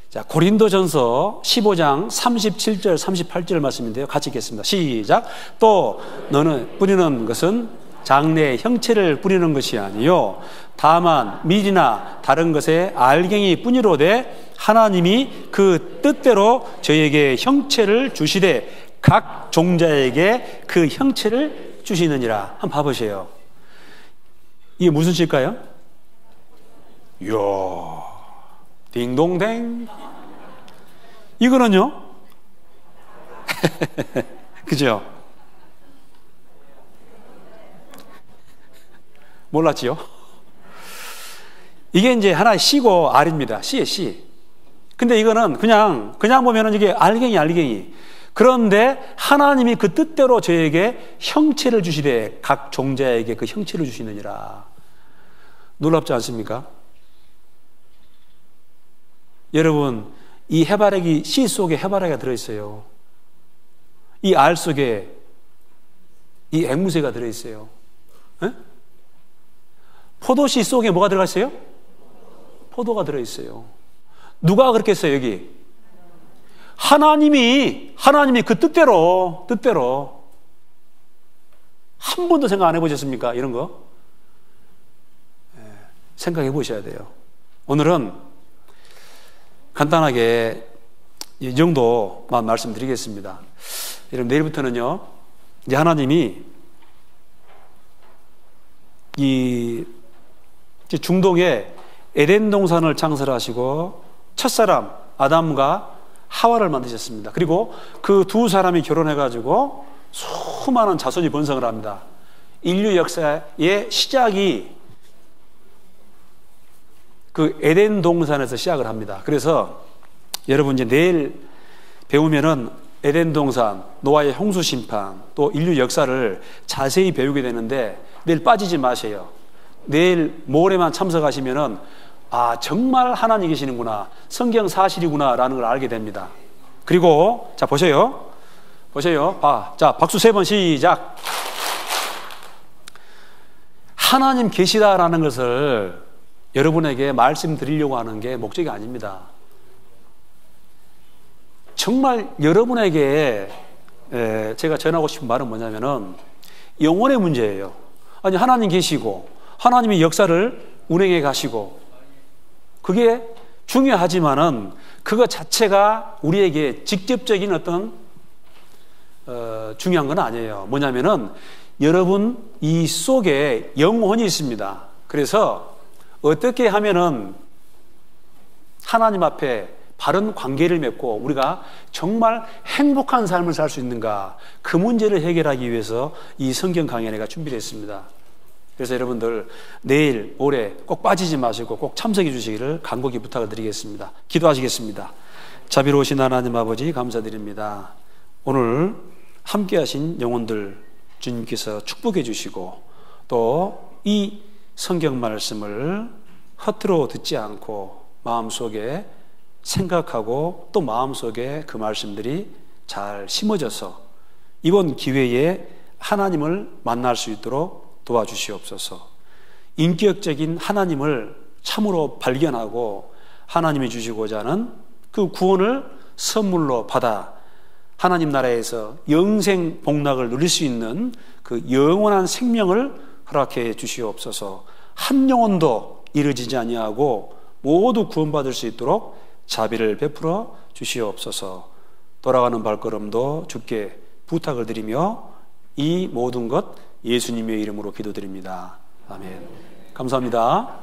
자, 고린도전서 15장 37절 38절 말씀인데요. 같이 읽겠습니다. 시작. 또 너는 뿌리는 것은 장래의 형체를 뿌리는 것이 아니요 다만 밀이나 다른 것에 알갱이 뿐이로되 하나님이 그 뜻대로 저에게 형체를 주시되 각 종자에게 그 형체를 주시느니라. 한번 봐보세요. 이게 무슨 시일까요? 이야, 딩동댕. 이거는요? 그죠? 몰랐지요? 이게 이제 하나의 C고 R입니다. C의 C. 근데 이거는 그냥 보면은 이게 알갱이. 그런데 하나님이 그 뜻대로 저에게 형체를 주시되 각 종자에게 그 형체를 주시느니라. 놀랍지 않습니까? 여러분, 이 해바라기, 씨 속에 해바라기가 들어있어요. 이 알 속에 이 앵무새가 들어있어요. 에? 포도씨 속에 뭐가 들어가 있어요? 포도가 들어있어요. 누가 그렇게 했어요, 여기? 하나님이 그 뜻대로 한 번도 생각 안 해보셨습니까? 이런 거? 생각해 보셔야 돼요. 오늘은 간단하게 이 정도만 말씀드리겠습니다. 여러분, 내일부터는요, 이제 하나님이 이 중동에 에덴 동산을 창설하시고 첫사람 아담과 하와를 만드셨습니다. 그리고 그 두 사람이 결혼해가지고 수많은 자손이 번성을 합니다. 인류 역사의 시작이 그 에덴 동산에서 시작을 합니다. 그래서 여러분 이제 내일 배우면은 에덴 동산, 노아의 홍수 심판, 또 인류 역사를 자세히 배우게 되는데 내일 빠지지 마세요. 내일 모레만 참석하시면은 아, 정말 하나님 계시는구나, 성경 사실이구나 라는 걸 알게 됩니다. 그리고 자, 보세요. 자, 박수 3번 시작. 하나님 계시다라는 것을 여러분에게 말씀드리려고 하는 게 목적이 아닙니다. 정말 여러분에게 제가 전하고 싶은 말은 뭐냐면은 영혼의 문제예요. 아니, 하나님 계시고 하나님이 역사를 운행해 가시고 그게 중요하지만은 그거 자체가 우리에게 직접적인 어떤 중요한 건 아니에요. 뭐냐면은 여러분 이 속에 영혼이 있습니다. 그래서 어떻게 하면은 하나님 앞에 바른 관계를 맺고 우리가 정말 행복한 삶을 살 수 있는가, 그 문제를 해결하기 위해서 이 성경 강연회가 준비됐습니다. 그래서 여러분들 내일 모레 꼭 빠지지 마시고 꼭 참석해 주시기를 간곡히 부탁을 드리겠습니다. 기도하시겠습니다. 자비로우신 하나님 아버지, 감사드립니다. 오늘 함께 하신 영혼들 주님께서 축복해 주시고 또 이 성경 말씀을 허투루 듣지 않고 마음속에 생각하고 또 마음속에 그 말씀들이 잘 심어져서 이번 기회에 하나님을 만날 수 있도록 도와주시옵소서. 인격적인 하나님을 참으로 발견하고 하나님이 주시고자 하는 그 구원을 선물로 받아 하나님 나라에서 영생 복락을 누릴 수 있는 그 영원한 생명을 허락해 주시옵소서. 한 영혼도 이르지지 아니하고 모두 구원받을 수 있도록 자비를 베풀어 주시옵소서. 돌아가는 발걸음도 주께 부탁을 드리며 이 모든 것 예수님의 이름으로 기도드립니다. 아멘. 감사합니다.